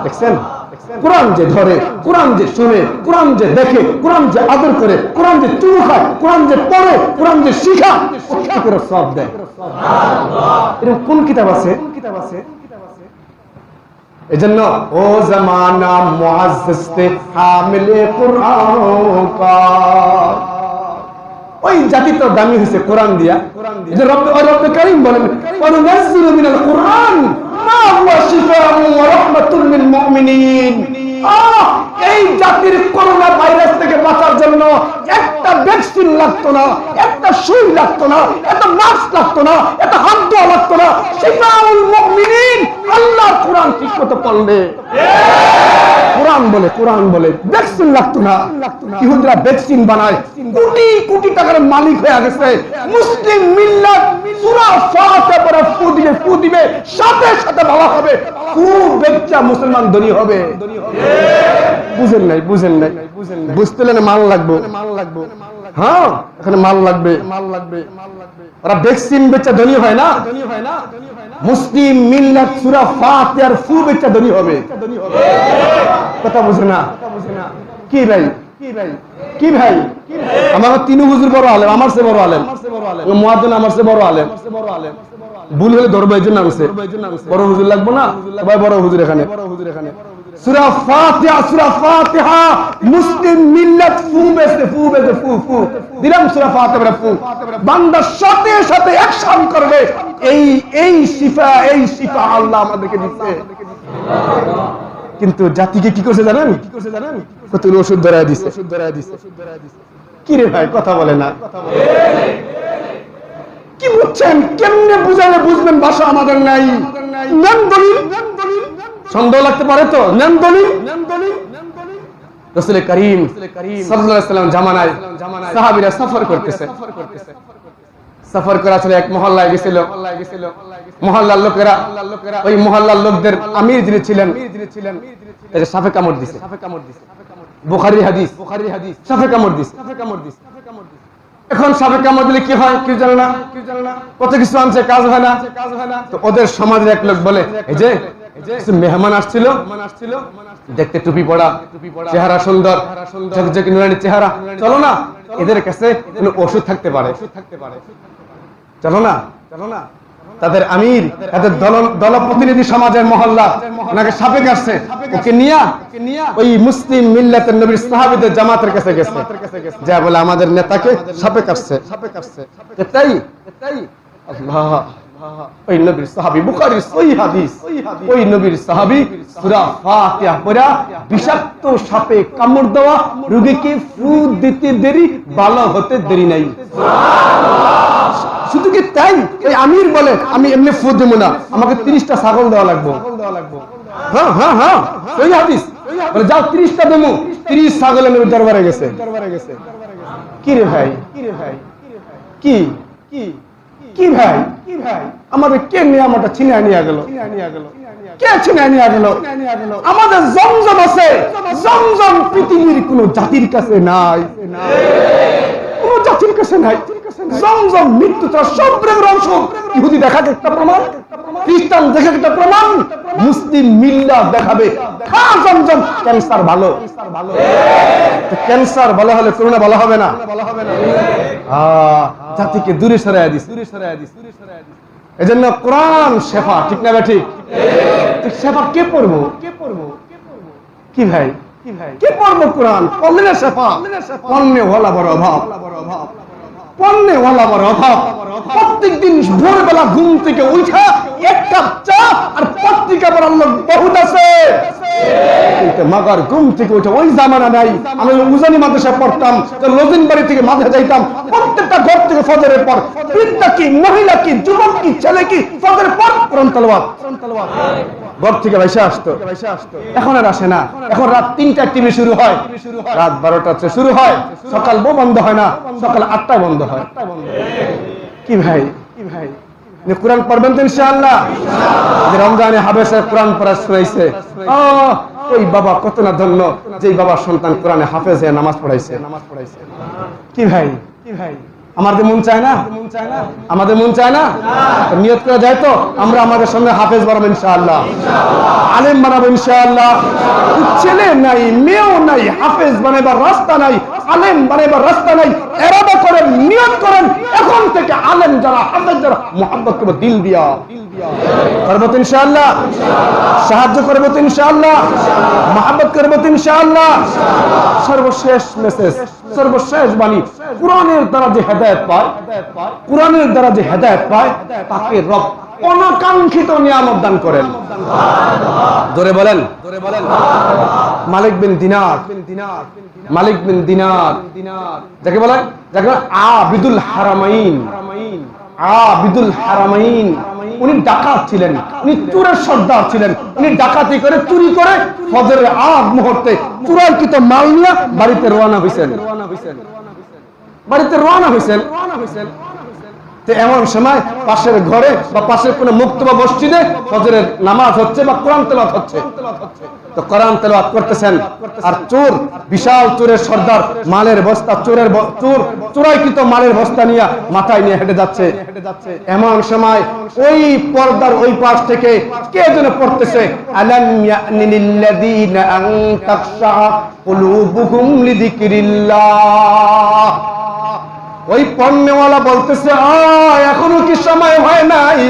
দেখছেন? কোরআন যে ধরে, কোরআন যে শুনে, কোরআন যে দেখে, কোরআন যে আদর করে, কোরআন যে চুমু খায়, কোরআন যে পড়ে, কোরআন যে শিখা, প্রত্যেকের সওয়াব দেয়। এরকম কোন কিতাব আছে? এজন্য ও জামানা মুআজ্জিজ তে হামিলে কুরআন কা, ওই জাতি তো দামি হয়েছে কোরআন দিয়া। যে রব্বে কারীম বলেন, ওয়া নুনাজ্জিলু মিনাল কুরআন মা হুয়া শিফাউন ওয়া রাহমাতুল লিল মুমিনিন। এই জাতির করোনা ভাইরাস লাগতো না, একটা সুই লাগতো না, একটা নার্স লাগতো না, একটা হাত ধোয়া লাগতো না। শিফাউল মুমিনিন আল্লাহর কোরআন ঠিক মতো পড়লে, কোরআন বলে ভ্যাকসিন লাগতো না। ইহুদিরা ভ্যাকসিন বানায়, কোটি কোটি টাকার মালিক হয়ে গেছে। মুসলিম মিল্লাত সূরা ফাতিহা পড়ে ফু দিবে, সাথে সাথে ভালো হবে, খুব বেচ্চা মুসলমান ধনী হবে। বুঝেন নাই? বুঝতে হলে মাল লাগবে। হ্যাঁ, এখানে মাল লাগবে। ওরা ভ্যাকসিন বেচা ধনী হয় না। মুসলিম মিল্লাত সূরা ফাতিহার ফু বেচা ধনী হবে। কথা বুঝে না? কি ভাই আমার তিন হুজুর বড় আলেম, আমার চেয়ে বড় আলেম, মুয়াজ্জিন আমার চেয়ে বড় আলেম। ভুল হলে ধরবো, এই জন্য আনছে। বড় হুজুর লাগবো না, সবাই বড় হুজুর এখানে। সূরা ফাতিহা মুসলিম মিল্লাত ফু দিলাম, সূরা ফাতিহা ফু। বান্দা সাথে সাথে অ্যাকশন করবে, এই শিফা আল্লাহ আমাদেরকে দিচ্ছে। কিন্তু জাতিকে কি করছে জানেন? কত ওষুধ ধরায় দিছে। কি রে ভাই, কথা বলে না। কি বুঝছেন? কেমনে বুঝালে বুঝবেন? ভাষা আমাদের নাই। নেন দলিল, সন্দেহ লাগতে পারে তো, নেন দলিল। রাসূল করিম সাল্লাল্লাহু আলাইহি ওয়াসাল্লাম জামানায় সাহাবীরা সফর করতেছে। সফর করা ছিল, এক মহল্লায় গেছিল। মহল্লার লোকেরা, ওই মহল্লার লোকদের আমির যিনি ছিলেন, সাপে কামড় দিছে। বুখারী হাদিস, সাপে কামড় দিছে। এখন সাপে কামড় দিলে কি হয় কি জানে না, কত কিছু আনছে, কাজ হয় না। তো ওদের সমাজের এক লোক বলে, এই যে মেহমান আসছিল, দেখতে টুপি পড়া, চেহারা সুন্দর, ঝকঝকে নুরানি চেহারা, চলো না, এদের কাছে কোনো ওষুধ থাকতে পারে, চলো না। তাদের আমির, তাদের দল প্রতিনিধি সমাজের মহল্লা ওনাকে সাপে কাটছে, ওকে নিয়া ওই মুসলিম মিল্লাতের নবীর সাহাবীদের জামাতের কাছে গেছে, যা বলে আমাদের নেতাকে সাপে কাটছে। তাই আল্লাহ, ওই নবীর সাহাবী, বুখারীর সহিহ হাদিস, ওই নবীর সাহাবী সূরা ফাতিহা পড়া বিষাক্ত সাপে কামড় দেওয়া রোগীকে ফু দিতে দেরি, ভালো হতে দেরি নাই। শুধু কি তাই, ওই আমির বলে আমি এমনি ফু দেব না, আমাকে 30টা ছাগল দেওয়া লাগবে। হ্যাঁ, সহিহ হাদিস, বলে যাও 30টা দেবো। 30 ছাগল নবীর দরবারে গেছে। কি রে ভাই, কি ভাই, আমাদের কে নিয়ামতটা ছিনিয়ে নিয়ে গেল? কে ছিনিয়ে নিয়ে গেল? আমাদের জমজম আছে, জমজম পৃথিবীর কোন জাতির কাছে নাই, কোন জাতির কাছে নাই। জমজম মৃত্যু ছাড়া সব প্রেমের অংশ। ইহুদি দেখাকে একটা প্রমাণ, খ্রিস্টান দেখাকে একটা প্রমাণ, মুসলিম মিল্লাত দেখাবে খা জমজম, ক্যান্সার ভালো। ক্যান্সার ভালো হলে করোনা ভালো হবে না। জাতিকে দূরে সরাইয়া দিস। এজন্য কোরআন শেফা, ঠিক না ঠিক? শেফা কে পড়বো? কি ভাই, কে পড়বো কোরআন? পড়লে শেফা, পণ্যে ওয়ালা বড় অভাব, প্রত্যেকদিন ভোরবেলা ঘুম থেকে উঠা এক কাপ চা আর পত্রিকা পড়ার লোক বহুত আছে, কিন্তু মাগার ঘুম থেকে উঠে ওই জামানা নাই। আমি উজানি মাদ্রাসায় পড়তাম, লজিন বাড়ি থেকে মাঠে যাইতাম, প্রত্যেকটা ঘর থেকে ফজরের পর বৃদ্ধা কি, মহিলা কি, যুবক কি, ছেলে কি, ফজরের পর কোরআন তেলাওয়াত ঘর থেকে ভাইসা আসতো। এখন আর আসে না। এখন রাত 3টায় টিভি শুরু হয়, রাত 12টাতে শুরু হয়, সকাল বন্ধ হয় না, সকাল 8টায় বন্ধ হয়। কি ভাই, কোরআন পড়বেন তো ইনশাআল্লাহ? রমজানে হাফেজের কোরআন পড়া শুনাইছে, ওই বাবা কত না ধন্য যে বাবা সন্তান কোরআনে হাফেজ হয়ে নামাজ পড়াইছে। কি ভাই, আমাদের মন চায় না? আমাদের মন চায় না? নিয়ত করা যায় তো আমরা আমাদের সঙ্গে হাফেজ বানাবো ইনশাআল্লাহ, আলেম বানাবো ইনশাআল্লাহ। ছেলে নাই, মেয়েও নাই, হাফেজ বানাবার রাস্তা নাই, আলেম বানাবার রাস্তা নাই। এরাদা করেন, নিয়ত করেন, এখন থেকে আলেম যারা, হাফেজ যারা, মুহাব্বত করবো দিল দিয়া, করবো তো ইনশাআল্লাহ, সাহায্য করবো তো ইনশাআল্লাহ, মুহাব্বত করবো তো ইনশাআল্লাহ। সর্বশেষ মেসেজ, সর্বশেষ বাণী, কোরআনের দ্বারা যে হেদায়েত পায়, কোরআনের দ্বারা যে হেদায়েত পায়, তাকে রব অনাকাঙ্ক্ষিত নিয়ামত দান করেন। জোরে বলেন, মালিক বিন দিনার, মালিক বিন দিনার যাকে বলে আবিদুল হারামাইন, আবিদুল হারামাইন। উনি ডাকাত ছিলেন, উনি চোরের সর্দার ছিলেন। উনি ডাকাতি করে চুরি করে ফজরের আগ মুহূর্তে চুরাইকৃত মাল নিয়ে বাড়িতে রওনা হইছেন, বাড়িতে রওনা হইছেন। তো এমন সময় পাশের ঘরে বা পাশের কোনো মুক্তবা মসজিদে ফজরের নামাজ হচ্ছে বা কোরআন তেলাওয়াত হচ্ছে। তো কোরআন তেলাওয়াত করতেছেন আর চোর, বিশাল চোরের সর্দার মালের বস্তা, চোরাইকৃত মালের বস্তা নিয়ে মাথায় নিয়ে হেঁটে যাচ্ছে। এমন সময় ওই পর্দার ওই পাশ থেকে কে যেন পড়তেছে, আলাম ইয়ানি লিল্লাযীনা আন তাখশা কুলুবুহুম লিযিকরিল্লাহ। ওই পণ্যওয়ালা বলতেছে, এখনো কি সময় হয় নাই?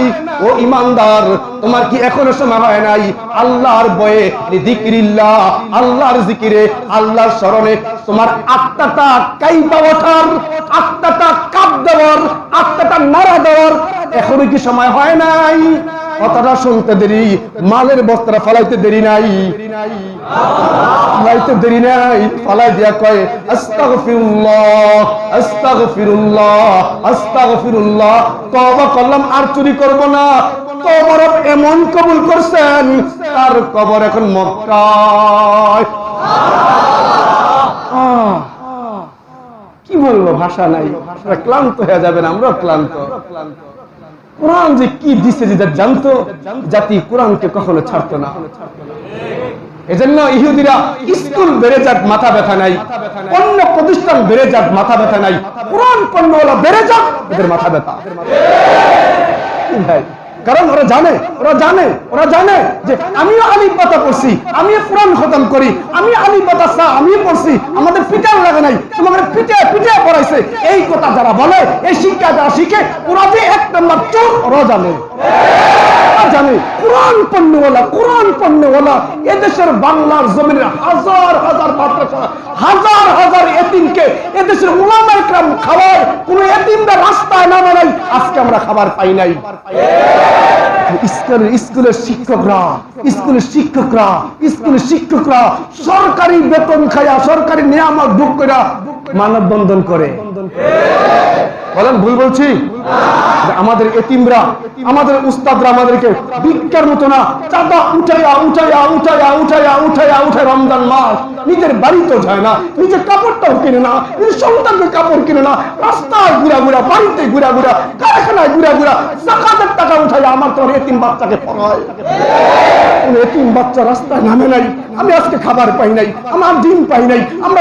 ও ইমানদার, তোমার কি এখনো সময় হয় নাই? আল্লাহর ভয়ে, যিকিরিল্লাহ, আল্লাহর জিকিরে, আল্লাহর স্মরণে তোমার আত্মাটা কাইবা ওঠার, আত্মাটা কাঁপ দেওয়ার, আত্মাটা নাড়া দেওয়ার এখনো কি সময় হয় নাই? কথাটা শুনতে দেরি, মালের বস্তাটা ফালাইতে দেরি নাই, ফালাইতে দেরি নাই। ফালাই দিয়া কয়, আস্তাগফিরুল্লাহ, আস্তাগফিরুল্লাহ, আস্তাগফিরুল্লাহ, তওবা করলাম আর চুরি করব না। কবর এমন কবুল করছেন, তার কবর এখন মক্কায়। কি বলবো, ভাষা নাই, ক্লান্ত হয়ে যাবেন, আমরা ক্লান্ত। কোরআন যে কি দিছে যে জানতো, জাতি কোরআনকে কখনো ছাড়তো না। এজন্য ইহুদিরা স্কুল বেড়ে যাক মাথা ব্যথা নাই, অন্য প্রতিষ্ঠান বেড়ে যাক মাথা ব্যথা নাই, কোরআন পণ্যওয়ালা বেড়ে যাক এদের মাথা ব্যথা। কারণ ওরা জানে যে আমিও আলিফ বাতা পড়ছি, আমিও কোরআন খতম করি, আমি আলিফ বাতা সা আমিও পড়ছি, আমাদের পিটার লাগে নাই, তোমাদের পিটে পড়াইছে। এই কথা যারা বলে, এই শিক্ষা যারা শিখে, ওরা যে এক নম্বর চোর। ওরা জানে কোরআন পণ্যওয়ালা এদেশের বাংলার জমিনের হাজার হাজার মাদ্রাসা, হাজার হাজার এতিমকে এদেশের উলামায়ে কেরাম খাওয়ার, কোন এতিমরা রাস্তায় নামে নাই, আজকে আমরা খাবার পাই নাই। স্কুলের শিক্ষকরা সরকারি বেতন খায়া, সরকারি নিয়ামত ভোগ কইরা মানববন্ধন করে। বলেন ভুল বলছি? আমাদের এতিমরা, আমাদের উস্তাদরা আমাদেরকে ভিক্ষার মতো না, চাঁদা উঠায়া রমজান মাস নিজের বাড়িতে যায় না, নিজের কাপড়টাও কিনে না, নিজের সন্তানকে কাপড় কিনে না, রাস্তায় ঘুরা, বাড়িতে ঘুরা, কারখানায় ঘুরা, যাকাতের টাকা উঠাইয়া আমার তোমার এতিম বাচ্চাকে পড়ায়। এতিম বাচ্চা রাস্তায় নামে নাই, আমি আজকে খাবার পাই নাই, আমার ডিম পাই নাই, আমরা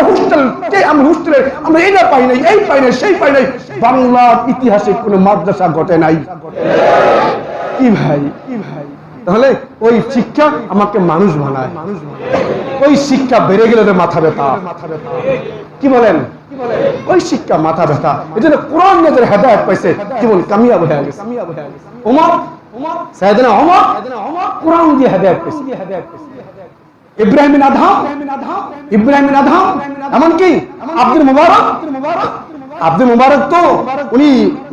হোস্টেলে আমরা এটা পাই নাই, এই পাই নাই, সেই পাই নাই। বাংলার ইতিহাসে কোন মাদ্রাসা ঘটে নাই। কি ভাই, তাহলে ওই শিক্ষা আমাকে মানুষ বানায়। ওই শিক্ষা বেড়ে গেলে মাথা ব্যথা। কি বলেন? ওই শিক্ষা মাথা ব্যথা। এই জন্য কোরআন নিজের হেদায়েত পাইছে, জীবন কামিয়াব হয়ে গেছে। সাইয়েদনা ওমর কোরআন দিয়ে হেদায়েত পাইছে। ইব্রাহিম বিন আদহাম, এমনকি আব্দুল মুবারক তো উনি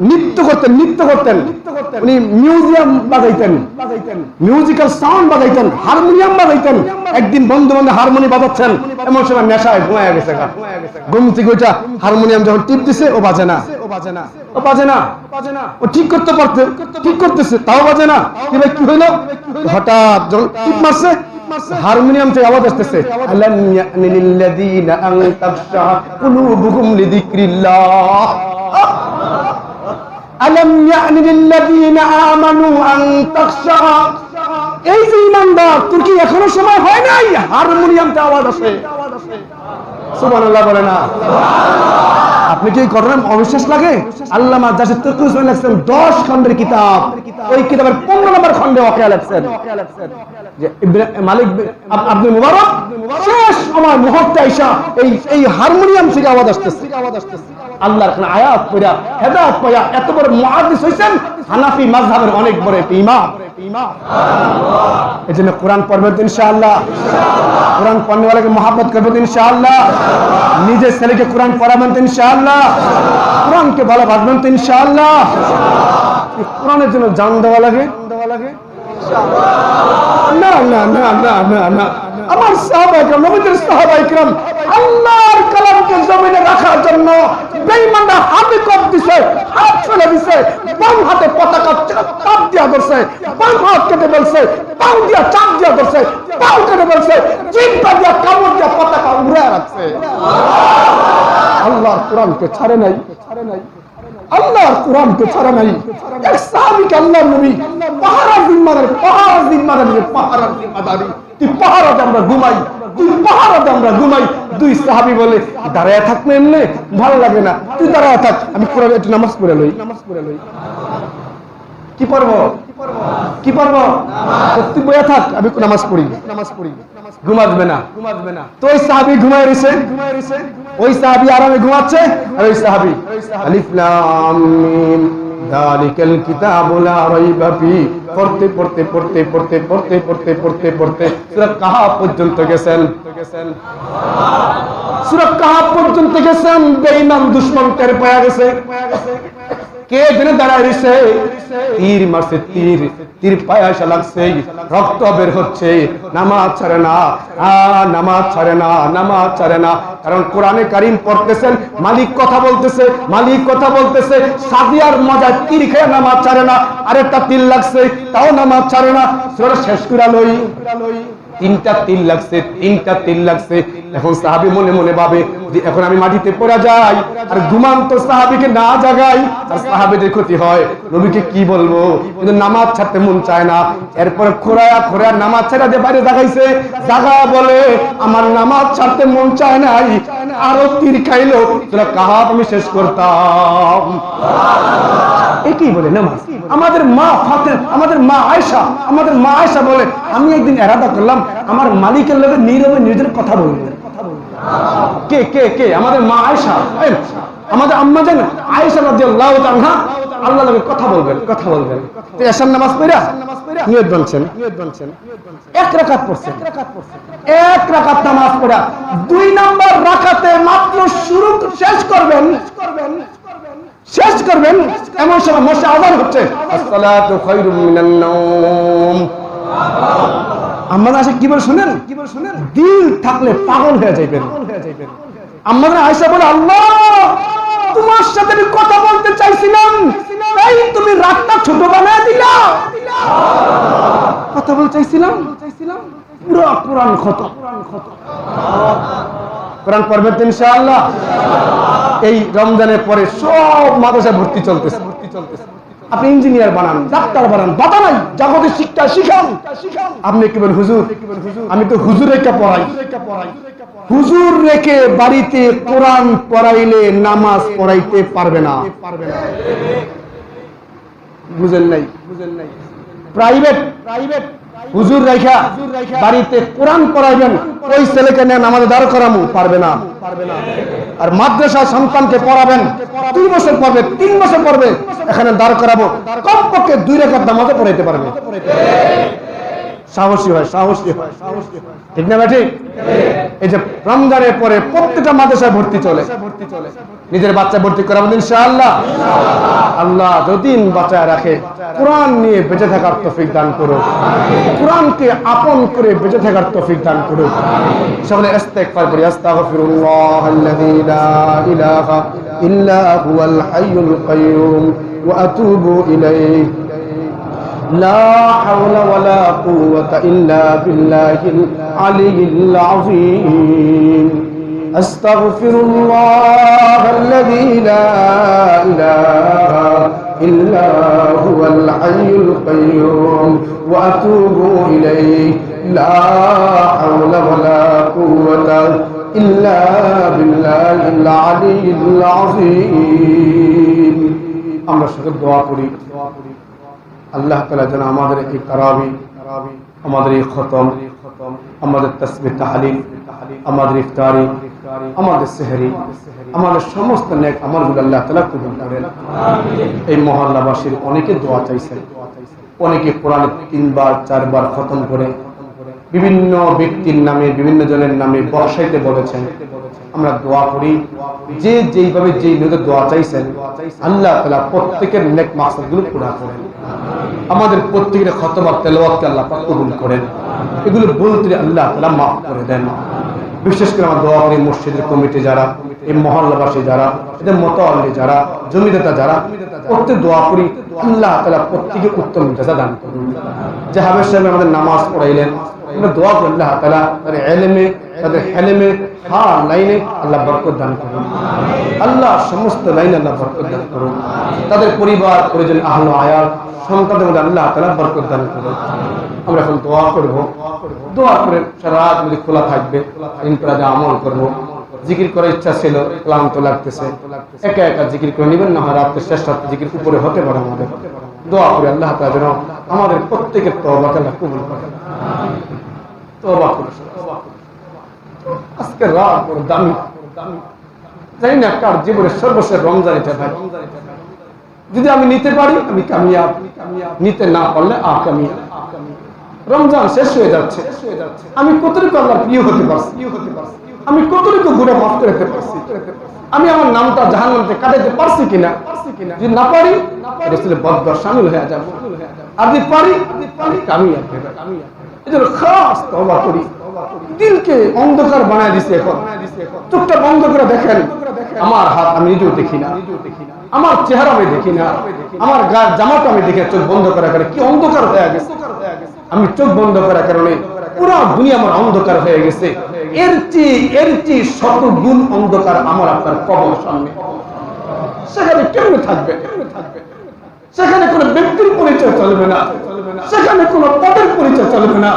নৃত্য করতেন, উনি মিউজিয়াম বাজাইতেন, মিউজিক্যাল সাউন্ড বাজাইতেন, হারমোনিয়াম বাজাইতেন। একদিন বন্ধু হারমোনি বাজাচ্ছেন, এমন সময় নেশায় ঘুমায় গেছে। ঘুম থেকে ওইটা হারমোনিয়াম যখন টিপ দিছে, ও বাজে না, ও ঠিক করতেছে, তাও বাজে না। কি হইলো? হঠাৎ যখন টিপ মারছে, হারমোনিয়াম থেকে আওয়াজ আসতেছে, আলাম ইয়ানি লিল্লাযীনা আন তাখশা কুলুবুহুম লিযিকরিল্লাহ, আলাম ইয়ানি লিল্লাযীনা আমানু আন তাখশা। এই যে ইমানদার, তোর কি এখনো সময় হয় নাই? হারমোনিয়াম থেকে আওয়াজ আসে। সুবহানাল্লাহ বলে না? আপনি কি ঘটনা অবিশ্বাস লাগে? আল্লামা জাসিদ তকি উসমানী লিখছেন 10 খণ্ডের কিতাব, ওই কিতাবের 15 নম্বর খণ্ডে ওয়াকিয়া লিখছেন যে মালিক আব্দুল মুবারক শেষ সময় মুহূর্তে আইসা এই হারমোনিয়াম থেকে আওয়াজ আসতেছে। আল্লাহর কোন আয়াত পড়া হেদায়েত পায়া এত বড় মুহাদ্দিস হইছেন, হানাফি মাযহাবের অনেক বড় একটা ইমাম। এজন্য কোরআন পড়বেন ইনশাআল্লাহ, কোরআন পড়নেওয়ালাকে মহব্বত করবেন ইনশাআল্লাহ, নিজের ছেলেকে কোরআন পড়াবেন ইনশাআল্লাহ, কোরআনকে ভালোবাসবেন ইনশাআল্লাহ। কোরআনের জন্য জান দেওয়া লাগে? না, আমার সাহাবায়ে কেরাম, নবীদের সাহাবায়ে কেরাম আল্লাহর কালামকে জমিনে রাখার জন্য বেঈমানরা হাতে কপ দিছে, হাত ফেলে দিছে, বাম হাতে পতাকা চাপ দিয়া ধরছে, বাম হাত কেটে ফেলছে, পাও দিয়া চাপ দিয়া ধরছে, পাও কেটে ফেলছে, জিহ্বা দিয়া কামড় দিয়া পতাকা উড়ায় রাখছে। আল্লাহর কোরআনকে ছাড়ে নাই, আল্লাহর কোরআনকে ছাড়া নাই। এক সাহাবীকে আল্লাহর নবী পাহারার জিম্মাদারি, পাহারার জিম্মাদারি, তুই পাহারাতে আমরা ঘুমাই, তুই পাহারাতে আমরা ঘুমাই। দুই সাহাবী বলে দাঁড়ায় থাকলে এমনি ভালো লাগে না, তুই দাঁড়ায় থাক, আমি কোরআন একটু নামাজ পড়ে লই। কি পড়বো? কি পড়বো? তুই বইয়া থাক, আমি নামাজ পড়ি। ঘুমাবে না। তো ওই সাহাবী ঘুমায় রইছে, ওই সাহাবী আরামে ঘুমাচ্ছে, আর ওই সাহাবী আলিফ লাম মিম যালিকাল কিতাবু লা রাইবা ফি পড়তে সূরা কাহাফ পর্যন্ত গেছেন। সূরা কাহাফ পর্যন্ত গেছেন, বেঈমান দুশমন টের পায়া গেছে। কে যেন দাঁড়ায় রইছে, তীর মারছে, তীর পায়ে আসা লাগছে, রক্ত বের হচ্ছে, নামাজ ছাড়ে না, নামাজ ছাড়ে না। কারণ কোরআনে কারীম পড়তেছেন, মালিক কথা বলতেছে, সাদিয়ার মজায় তীর খেয়ে নামাজ ছাড়ে না, আরেকটা তীর লাগছে, তাও নামাজ ছাড়ে না। সূরা শেষ করে লই, তিনটা তীর লাগছে। এখন সাহাবী মনে মনে ভাবে যে এখন আমি মাটিতে পড়ে যাই আর ঘুমান্ত সাহাবীকে না জাগাই, আর সাহাবীদের ক্ষতি হয়, নবীকে কি বলবো? কিন্তু নামাজ ছাড়তে মন চায় না। এরপর খোরায়া নামাজ ছাড়া দিয়ে বাইরে জাগাইছে, জাগা বলে আমার নামাজ ছাড়তে মন চায় নাই, আরো তীর খাইলো, সূরা কাহাফ আমি শেষ করতাম। একই বলে নামাজ। আমাদের মা আয়েশা বলে আমি একদিন এরাদা করলাম আমার মালিকের লগে নীরবে নিজের কথা বলবো। কে? আমাদের মা আয়েশা, আমাদের আম্মা জান আয়েশা রাদিয়াল্লাহু তাআলা আল্লাহর লগে কথা বলবেন। তো এশার নামাজ পড়া নিয়ত বানছেন, এক রাকাত পড়ছেন, এক রাকাত নামাজ পড়া, 2 নাম্বার রাকাতে মাত্র শুরু শেষ করবেন, এমন সময় মশা আযান হচ্ছে, আসসালাতু খায়রুম মিনান নাওম। আমাদের আশা কি বলে শুনেন, দিল থাকলে পাগল হয়ে যাইবেন। আমাদের আয়েশা বলে আল্লাহ তোমার সাথে আমি কথা বলতে চাইছিলাম, এই তুমি রাতটা ছোট বানায় দিলা। কথা বলতে চাইছিলাম, পুরো কোরআন খতম। কোরআন পড়বেন ইনশাআল্লাহ। এই রমজানের পরে সব মাদ্রাসায় ভর্তি চলতেছে। আপনি ইঞ্জিনিয়ার বানান, ডাক্তার বানান, বাধা নাই, জাগতিক শিক্ষা শিখান। আপনি কি বলেন হুজুর আমি তো হুজুর রেখে পড়াই। হুজুর রেখে বাড়িতে কোরআন পড়াইলে নামাজ পড়াইতে পারবে না। বুঝেন নাই? প্রাইভেট হুজুর রেখা বাড়িতে কোরআন পড়াইবেন, ওই ছেলেকে নিয়ে নামাজে দাঁড় করামু, পারবে না। আর মাদ্রাসা সন্তানকে পড়াবেন, 2 বছর পড়বে, 3 বছর পড়বে, এখানে দাঁড় করাবো, কমপক্ষে 2 রাকাত নামাজে পড়াইতে পারবে। সাহসী হয়। ঠিক না ঠিক? এই যে রমজানের পরে প্রত্যেকটা মাদ্রাসায় ভর্তি চলে, নিজের বাচ্চা ভর্তি করাবেন ইনশাআল্লাহ। আল্লাহ যতদিন বাঁচায় রাখে কোরআন নিয়ে বেঁচে থাকার তৌফিক দান করুক, কোরআনকে আপন করে বেঁচে থাকার তৌফিক দান করুক। সকলে ইস্তিগফার করি, আস্তাগফিরুল্লাহাল্লাযী লা ইলাহা ইল্লা হুয়াল হাইয়ুল কাইয়্যুম ওয়া আতুবু ইলাইহি لا حول ولا قوة إلا بالله العلي العظيم أستغفر الله الذي لا إله إلا هو الحي القيوم وأتوب إليه لا حول ولا قوة إلا بالله العلي العظيم আমরা সকলে দোয়া করি আল্লাহ তাআলা যেন আমাদের এই তারাবি, আমাদের এই খতম, আমাদের তাসবিহ তাহলিল, আমাদের ইফতারি, আমাদের সেহরি, আমাদের সমস্ত নেক আমলগুলো আল্লাহ তাআলা কবুল করেন। এই মহল্লাবাসীর অনেকে দোয়া চাইছেন, অনেকে কোরআন 3 বার 4 বার খতম করে বিভিন্ন ব্যক্তির নামে, বিভিন্ন জনের নামে বসাইতে বলেছেন। আমরা দোয়া করি যে যেইভাবে যেই নিয়তে দোয়া চাইছেন আল্লাহ তাআলা প্রত্যেকের নেক মাকসাদগুলো পুরা করেন। আমাদের প্রত্যেকের খতম আর তেলাওয়াতকে আল্লাহ পাক কবুল করেন। এগুলো বলতে আল্লাহ তাআলা মাফ করে দেন। বিশেষ করে আমার দোয়া করি মসজিদের কমিটি যারা, এই মহল্লাবাসী যারা, এদের মোতাল্লি যারা, জমিদাতা যারা, প্রত্যেক দোয়া করি আল্লাহ তাআলা প্রত্যেককে উত্তম জাযা দান করুন। যে হাফেজ সাহেব আমাদের নামাজ পড়াইলেন, আমরা দোয়া করি আল্লাহ তাআলা তাদের ইলমে, তাদের হেলেমে, হার লাইনে আল্লাহ বরকত দান করুন। আল্লাহ সমস্ত লাইনে আল্লাহ বরকত দান করুন। তাদের পরিবার পরিজন, আহলে আয়াল, সন্তানদের মধ্যে আল্লাহ তাআলা বরকত দান করুন। আমরা এখন দোয়া করব, দোয়া করে সারা রাত যদি খোলা থাকবে, ইনফরাদে আমল করব। জিকির করার ইচ্ছা ছিল, ক্লান্ত লাগতেছে, একা একা জিকির করে নেবেন, না হয় রাতের শেষ রাতে জিকির উপরে হতে পারে। আমাদের দোয়া করে আল্লাহ তাআলা যেন আমাদের প্রত্যেকের তওবাকে আল্লাহ কবুল করেন। তওবা করুন। আজকে রাত বড় দামি, জানি না কার জীবনের সর্বশেষ রমজান এটা ভাই। যদি আমি নিতে পারি আমি কামিয়াব, নিতে না পারলে আকামিয়াব। রমজান শেষ হয়ে যাচ্ছে, আমি কতটুকু আল্লাহর প্রিয় হতে পারছি, আমি কতটুকু গুনাহ মাফ করতে পারছি, আমি আমার নামটা জাহান্নাম থেকে কাটাতে পারছি কিনা। যদি না পারি রাসূলের বদদোয়া শামিল হয়ে যাব, আর যদি পারি আমি কামিয়াব হয়ে যাব। এজন্য খাস তওবা করি। দিলকে অন্ধকার বানায় দিছে, এখন চোখটা বন্ধ করে দেখেন। আমার হাত আমি নিজেও দেখি না, আমার চেহারা আমি দেখি না, আমার গায়ের জামাটা আমি দেখে চোখ বন্ধ করার কারণে কি অন্ধকার হয়ে গেছে। আমি চোখ বন্ধ করার কারণে পুরো দুনিয়া আমার অন্ধকার হয়ে গেছে। এর চেয়ে শত গুণ অন্ধকার আমার আপনার কবর সামনে। সেখানে কেমনে থাকবে? সেখানে কোনো ব্যক্তির পরিচয় চলবে না, সেখানে কোনো পদের পরিচয় চলবে না,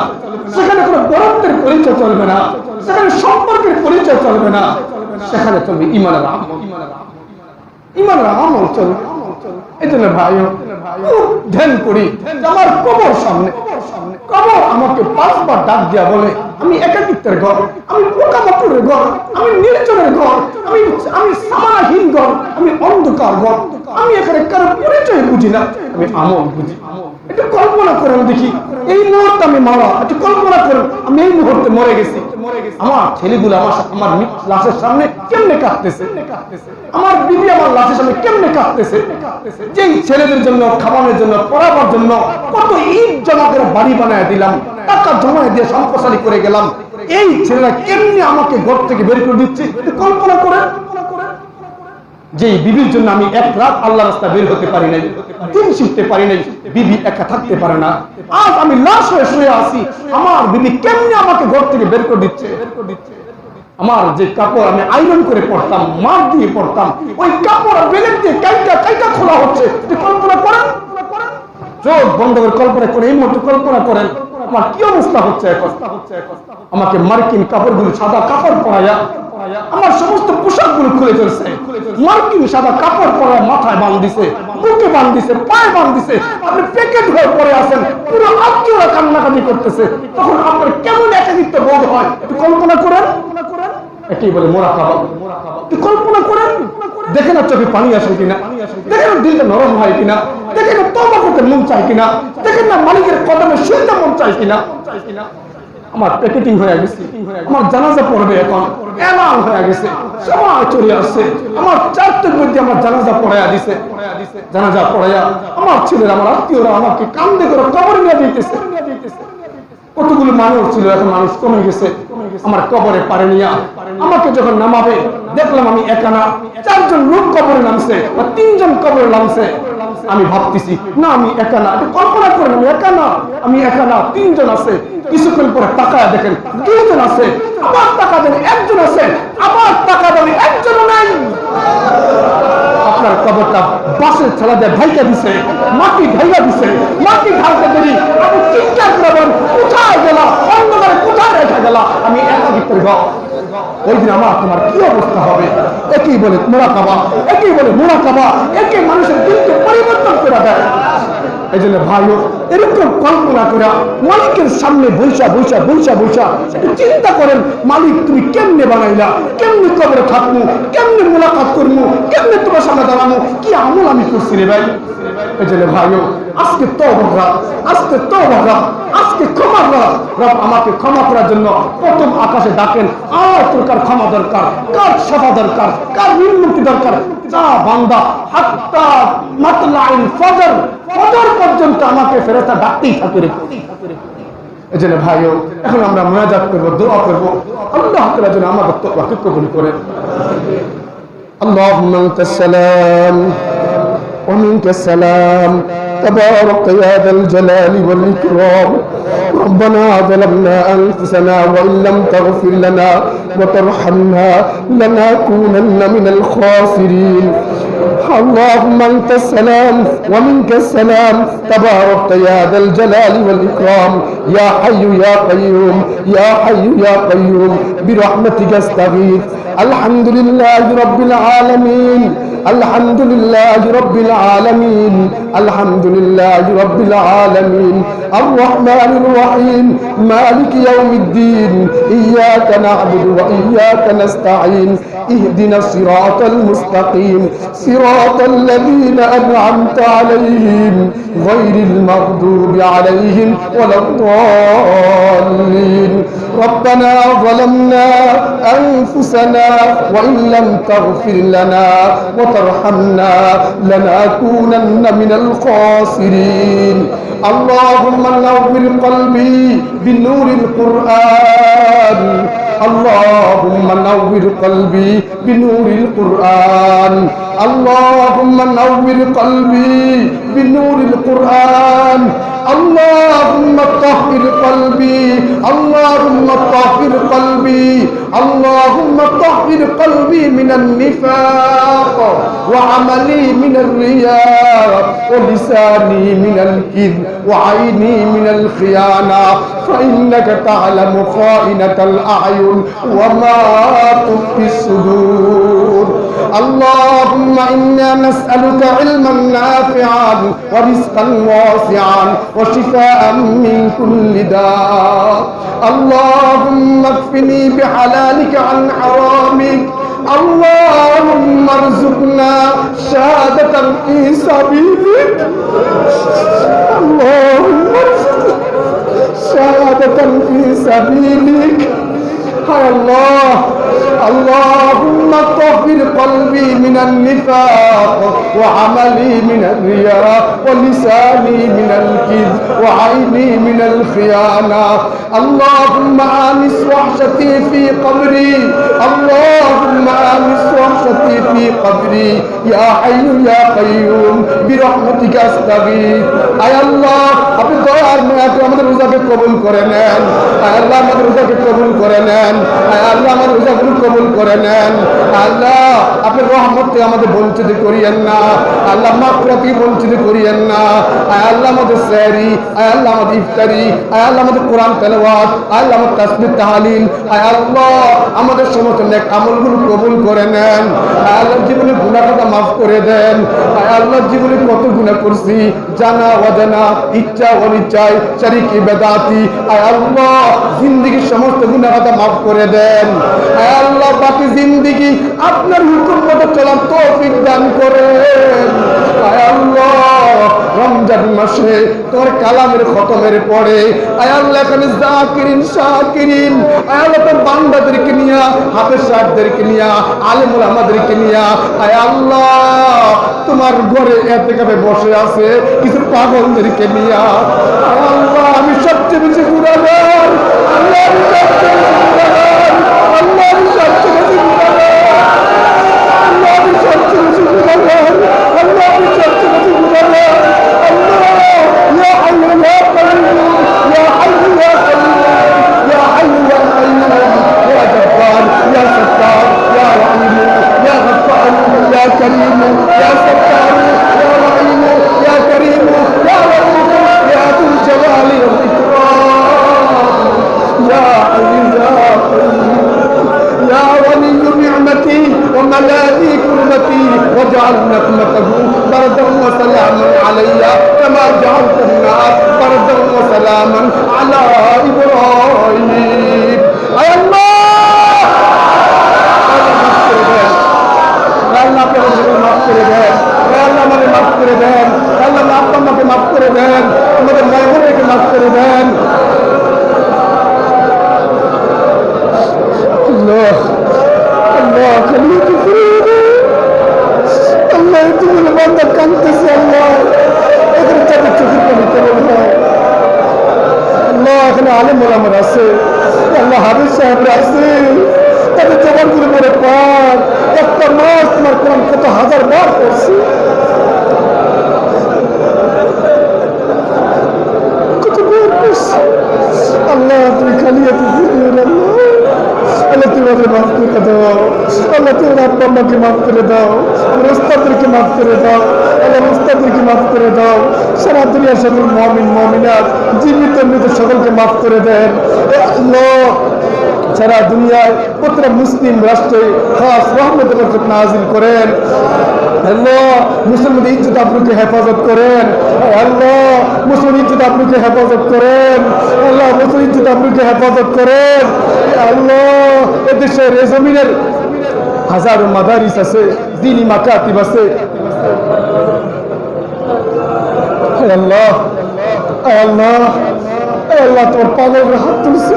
সেখানে কোনো বরত্বের পরিচয় চলবে না, সেখানে সম্পর্কের পরিচয় চলবে না, সেখানে চলবে ঈমানের আমল, ঈমানের আমল চলবে। এই জন্য ভাই ধ্যান করি, আমার কবর সামনে, কবর আমাকে 5 বার ডাক দিয়া বলে আমি একাকিত্বের ঘর, আমি পোকামাকড়ের ঘর, আমি নির্জনের ঘর, আমি সামানাহীন ঘর, আমি অন্ধকার ঘর, আমি এখানে কারো পরিচয় বুঝি না, আমি আমল বুঝি। একটু কল্পনা করেন দেখি, এই মুহূর্তে আমি মারা, একটু কল্পনা করেন আমি এই মুহূর্তে মরে গেছি, আমার ছেলেগুলো আমার লাশের সামনে কেমনে কাঁদতেছে, আমার বিবি আমার লাশের সামনে কেমনে কাঁদতেছে। যেই ছেলেদের জন্য, খাবারের জন্য, পড়াবার জন্য কত ঈদ জমা করে বাড়ি বানায় দিলাম, টাকা জমায় দিয়ে সম্প্রসারী করে গেলাম, এই ছেলেরা কেমনে আমাকে ঘর থেকে বের করে দিচ্ছে। কল্পনা করেন, যে বিবির জন্য আমি এক রাত আল্লাহ রাস্তা বের হতে পারি নাই, দিন শিখতে পারি নাই, বিবি একা থাকতে পারে না, আজ আমি লাশ হয়ে শুয়ে আছি, আমার বিবি কেমনে আমাকে ঘর থেকে বের করে দিচ্ছে। আমার যে কাপড় আমি আয়রন করে পড়তাম, মার দিয়ে পড়তাম, ওই কাপড় বেলেট দিয়ে কাইটা খোলা হচ্ছে। কল্পনা করেন, চোখ বন্ধ করে কল্পনা করে, এই মুহূর্তে কল্পনা করেন আমার কি অবস্থা হচ্ছে এখন। আমাকে মার্কিন কাপড়গুলো, সাদা কাপড় পরাইয়া আমার সমস্ত পোশাকগুলো খুলে ফেলছে, মার্কিন সাদা কাপড় পরায় মাথায় বাঁধ দিছে, বুকে বাঁধ দিছে, পায়ে বাঁধ দিছে, আপনি প্যাকেট হয়ে পড়ে আছেন, পুরো আত্মীয়রা কান্নাকাটি করতেছে, তখন আপনার কেমন একাকিত্ব বোধ হয় একটু কল্পনা করেন। এটাই বলে মুরাকাবা। কল্পনা করেন, দেখেন না চোখে পানি আসে কিনা, দেখেন না দিলটা নরম হয় কিনা, দেখেন না তওবা করতে মন চায় কিনা, দেখেন না মালিকের কদমে শুনতে মন চায় কিনা। আমার প্যাকেটিং হয়ে গেছে, আমার জানাজা পড়বে, এখন এলান হয়ে গেছে, সময় চলে আসছে, আমার 4টার মধ্যে আমার জানাজা পড়াইয়া দিছে, জানাজা পড়াইয়া আমার ছেলেরা, আমার আত্মীয়রা আমাকে কান্দে করে কবরে নিয়ে দিতেছে। কতগুলো মানুষ ছিল, এখন মানুষ কমে গেছে। আমার কবরে পারে নিয়া আমাকে যখন নামাবে দেখলাম আমি একা না, 4জন লোক কবরে নামছে বা 3জন কবরে নামছে। আমি ভাবতেছি না আমি একা না, কল্পনা করেন আমি একা না, আমি একা না, 3জন আছে। কিছুক্ষণ পরে তাকায় দেখেন 2জন আছে, আবার তাকা দেন 1জন আছে, আবার তাকা দেন 1জনও নাই। আপনার কবরটা বাসের ছেলা দিয়ে ঢাইকা দিছে, মাটি ঢাইকা দিছে, মাটি ঢালতে দেরি আপনি চিন্তা করবেন কোথায় গেল, অন্ধকারে কোথায় রেখে গেল, আমি একাকিত্বের ঘর। ওই দিন আমার তোমার কি অবস্থা হবে। একই বলে মুরাকাবা, একই বলে মুরাকাবা, একই মানুষের দিলকে পরিবর্তন করে দেয়। এই জন্য ভাইও এরকম কল্পনা করা মালিকের সামনে বৈশা বৈশা বৈশা বৈশা চিন্তা করেন, মালিক তুমি কেমনে বানাইলা, কেমনে কবরে থাকবো, কেমনে মুলাকাত করবো, কেমনে তোমার সামনে দাঁড়াবো, কি আমল আমি করছি রে ভাই। এই জন্য ভাইও আজকে তওবার রাত, আজকে তওবার রাত, আজকে ক্ষমার রাত। রব আমাকে ক্ষমা করার জন্য প্রথম আকাশে ডাকেন, আর তোর কার ক্ষমা দরকার, কার সাফা দরকার, কার নির্মুক্তি দরকার। যা বান্দা হাত্তা মাতলাইল ফজর, ফজর পর্যন্ত আমাকে ফেরেশতা ডাকতেই থাকে রে। এজন্য ভাইও এখন আমরা মুনাজাত করব, দোয়া করব, আল্লাহ তাআলা যেন আমাদের তওবাকে কবুল করেন। আল্লাহুম্মা আনতাস সালাম ওয়া মিনকাস সালাম تبارك يا ذا الجلال والإكرام ربنا ظلمنا أنفسنا وإن لم تغفر لنا وترحمنا لنكونن من الخاسرين اللهم أنت السلام ومنك السلام تبارك يا ذا الجلال والإكرام يا حي يا قيوم يا حي يا قيوم برحمتك استغيث الحمد لله رب العالمين الحمد لله رب العالمين الحمد لله رب العالمين الرحمن الرحيم مالك يوم الدين إياك نعبد وإياك نستعين اهدنا الصراط المستقيم صراط الذين أنعمت عليهم غير المغضوب عليهم ولا الضالين ربنا ظلمنا أنفسنا وإن لم تغفر لنا وترحمنا لنكونن من الخاسرين اللهم نور قلبي بنور القرآن اللهم نور قلبي بنور القرآن اللهم نور قلبي بنور القرآن اللهم طهر قلبي اللهم طهر قلبي اللهم طهر قلبي من النفاق وعملي من الرياء ولساني من الكذب وعيني من الخيانة فإنك تعلم خائنة الأعين وما تخفي الصدور اللهم إنا نسألك علما نافعا ورزقا واسعا وشفاء من كل داء اللهم اكفني بحلالك عن حرامك اللهم ارزقنا شهادة في سبيلك اللهم ارزقنا شهادة في سبيلك يا الله اللهم طهر قلبي من النفاق وعملي من الرياء ولساني من الكذب وعيني من الخيانة اللهم آنس وحشتي في قبري اللهم آنس وحشتي في قبري يا حي يا قيوم برحمتك أستغيث أي الله আপনি দয়ার মেয়াদে আমাদের রোজাকে কবুল করে নেন আল্লাহ আমাদের রোজাকে কবুল করে নেন আল্লাহ আমাদের রোজাগুলো কবুল করে নেন আল্লাহ আপনি রহমত থেকে আমাদের বঞ্চিত করিয়েন না আল্লাহ মাগফিরাত থেকে বঞ্চিত করিয়েন না আল্লাহ আমাদের সেহরি আল্লাহ আমাদের ইফতারি আল্লাহ আমাদের কোরআন তেলাওয়াত আল্লাহ আমাদের তাসবিহ তাহলিল আল্লাহ আমাদের সমস্ত নেক আমলগুলো কবুল করে নেন আল্লাহ জীবনে গুনাহ খাতা মাফ করে দেন আল্লাহ জীবনে কত গুনাহ করছি জানা অজানা ইচ্ছা অনিচ্ছায় শরীকি বেদাতি আল্লাহ জিন্দেগীর সমস্ত গুনাহ খাতা মাফ করে দেন আল্লাহ বাকি জিন্দেগি আপনার হুকুম মতো চলার তৌফিক দান করেন আল্লাহ রমজান মাসে তোর কালামের খতমের পরে আল্লাহ এখানে জাকিরিন শাকিরিন আল্লাহ তোর বান্দাদেরকে নিয়া হাফেজ সাহেবদেরকে নিয়া আলেম ওলামাদেরকে নিয়া আল্লাহ তোমার ঘরে এতেকাফে বসে আছে কিছু পাগলদেরকে নিয়া আল্লাহ আমি সবচেয়ে বেশি গুনাহগার আল্লাহ আমি সবচেয়ে বেশি গুনাহগার আল্লাহ আমি সবচেয়ে বেশি গুনাহগার আল্লাহ আমি সবচেয়ে বেশি গুনাহগার আল্লাহ আমি সবচেয়ে বেশি গুনাহগার আল্লাহ ইয়া হাইয়্যু ইয়া কাইয়্যুম ইয়া হাইয়্যু ইয়া কাইয়্যুম ইয়া হাইয়্যু ইয়া কাইয়্যুম ইয়া জব্বার ইয়া সত্তার ইয়া রহিম ইয়া গফফার ইয়া করিম ইয়া সত্তার ইয়া রহিম ইয়া করিম ইয়া রহিম ইয়া যুল জালালি ওয়াল ইকরাম ইয়া হাইয়্যু ইয়া কাইয়্যুম يا ولي نعمتي وملاذي كربتي واجعل نقمته بردا وسلاما علي كما جعلت النار بردا وسلاما على ابراهيم اي الله আল্লাহ আমাকে মাফ করে দেন আল্লাহ আমাকে মাফ করে দেন আল্লাহ আমাকে মাফ করে দেন আমাদের মায়েদেরকে মাফ করে দেন الله الله خليك فريدي الله يتوب لبندك انت يا الله اقدر تشوف الله الله خلي على আল্লাহ তোমার আব্বা আম্মাকে মাফ করে দাও, আমার উস্তাদদেরকে মাফ করে দাও, আল্লাহ উস্তাদদেরকে মাফ করে দাও, সারা দুনিয়ার সকল মুমিন মুমিনাত জীবিত মৃত সকলকে মাফ করে দেন। আল্লাহ সারা দুনিয়ায় প্রত্যেক মুসলিম রাষ্ট্রে খাস রহমতের বরকত নাযিল করেন। আল্লাহ মুসলমানদের ইজ্জত আবরুকে হেফাজত করেন। আল্লাহ মুসলিম ইজ্জত আবরুকে হেফাজত করেন। আল্লাহ মুসলিম ইজ্জত আবরুকে হেফাজত করেন। আল্লাহ এদেশের এ জমিনের হাজারো মাদারিস আছে, দ্বীনি মাকাতিব আছে। আল্লাহ আল্লাহ আল্লাহ তোর পাগলের হাত তুলছে।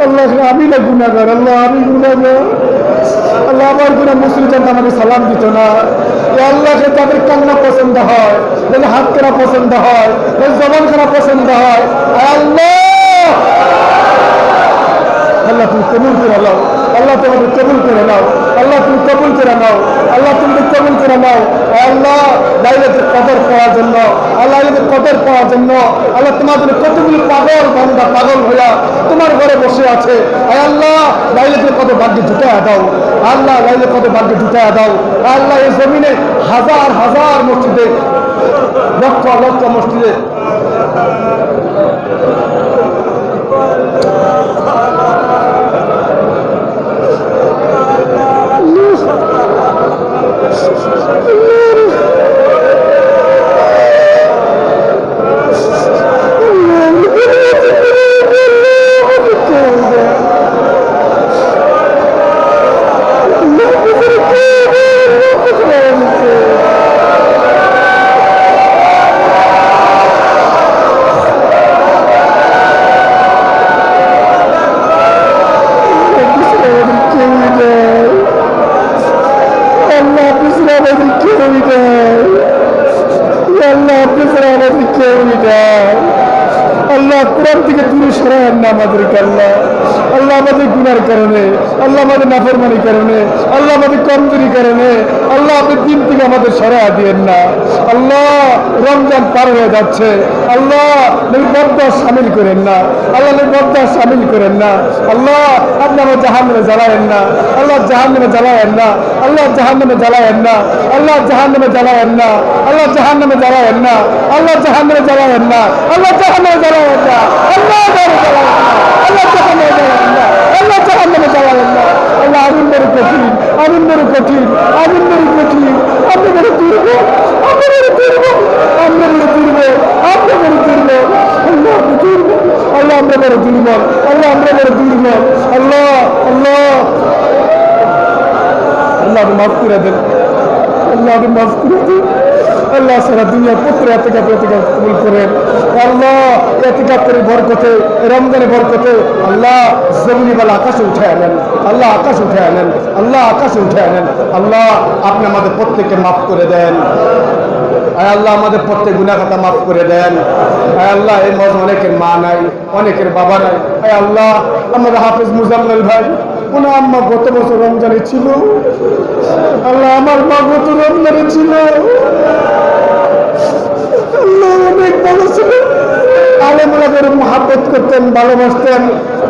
আল্লাহ আমি না গুনাহগার, আল্লাহ আমি গুনাহগার। আল্লাহ আমার গুনাহ মুসলিম জানতে আমাকে সালাম দিত না। আল্লাহকে তাদের কান্না পছন্দ হয়, তাদের হাত করা পছন্দ হয়, তাদের জবান করা পছন্দ হয়। আল্লাহ আল্লাহ তুমি কবুল করে নাও, আল্লাহ তোমাদের কবুল করে নাও, আল্লাহ তুমি কবুল করে নাও, আল্লাহ তুমি কবুল করে নাও। আল্লাহ লাইলাতুল কদর পাওয়ার জন্য, আল্লাহ লাইলাতুল কদর পাওয়ার জন্য আল্লাহ তোমাদের কতগুলো পাগল বান্দা পাগল হইয়া তোমার ঘরে বসে আছে। আল্লাহ লাইলাতুল কদর ভাগ্যে জুটায়া দাও, আল্লাহ লাইলাতুল কদর ভাগ্যে জুটায়া দাও। আল্লাহ এই জমিনে হাজার হাজার মসজিদে, লক্ষ লক্ষ মসজিদে আল্লাহ কোরআন থেকে দূরে সরায়েন না আমাদেরকে। আল্লাহ আল্লাহ আমাদের গুনার কারণে, আল্লাহ আমাদের নাফরমানির কারণে, আল্লাহ আমাদের কমজোরি কারণে আল্লাহ আপনার দিন থেকে আমাদের সরায়া দিয়েন না। আল্লাহ রমজান পার হয়ে যাচ্ছে, আল্লাহ নির্বদ্ধ সামিল করেন না, আল্লাহ নির্বদ্ধ সামিল করেন না। আল্লাহ আপনি আমার জাহান্নামে জ্বালায়েন না, আল্লাহ জাহান্নামে জ্বালায়েন না, আল্লাহ জাহান্নামে জ্বালায়েন না, আল্লাহ জাহান্নামে জ্বালায়েন না, আল্লাহ জাহান্নামে জ্বালায়েন না, আল্লাহ জাহান্নামে জ্বালায়েন না, আল্লাহ জাহান্নামে জ্বালায়েন না, আল্লাহ জাহান্নামে জ্বালায়েন না, আল্লাহ জাহান্নামে জ্বালায়েন না। আল্লাহ আগুন বড় কঠিন, আগুন বড় কঠিন, আগুন বড় কঠিন। আপনি বড় দুর্বল, আপনি বড় দুর্বল, আমরা বড় দুর্বল, আপনি বড় দুর্বল। আল্লাহ আপনি দুর্বল, আল্লাহ আমরা বড় দুর্বল, আল্লাহ আমরা বড় দুর্বল। আল্লাহ আল্লাহ আল্লাহ আপনি মাফ করে দেন, আল্লাহ আপনি মাফ করে দেন। আল্লাহ সারা দুনিয়ার পুত্র এতেকাপ কবুল করেন। আল্লাহ এতেকাপের বরকতে, রমজানের বরকতে আল্লাহ জমিনি বেলা আকাশে উঠে আনেন, আল্লাহ আকাশে উঠে আনেন, আল্লাহ আকাশে উঠে আনেন। আল্লাহ আপনি আমাদের প্রত্যেককে মাফ করে দেন। আল্লাহ আমাদের প্রত্যেক গুনাহ খাতা মাফ করে দেন। আল্লাহ এই মজ অনেকের মা নাই, অনেকের বাবা নাই। আল্লাহ আমাদের হাফেজ মুজাম্মেল ভাই, ওনার আম্মা গত বছর রমজানে ছিল। আল্লাহ আমার মা গত রমজানে ছিল। আল্লাহ অনেক ভালো ছিল, আলেমুলাদের মহাব্বত করতেন, ভালোবাসতেন।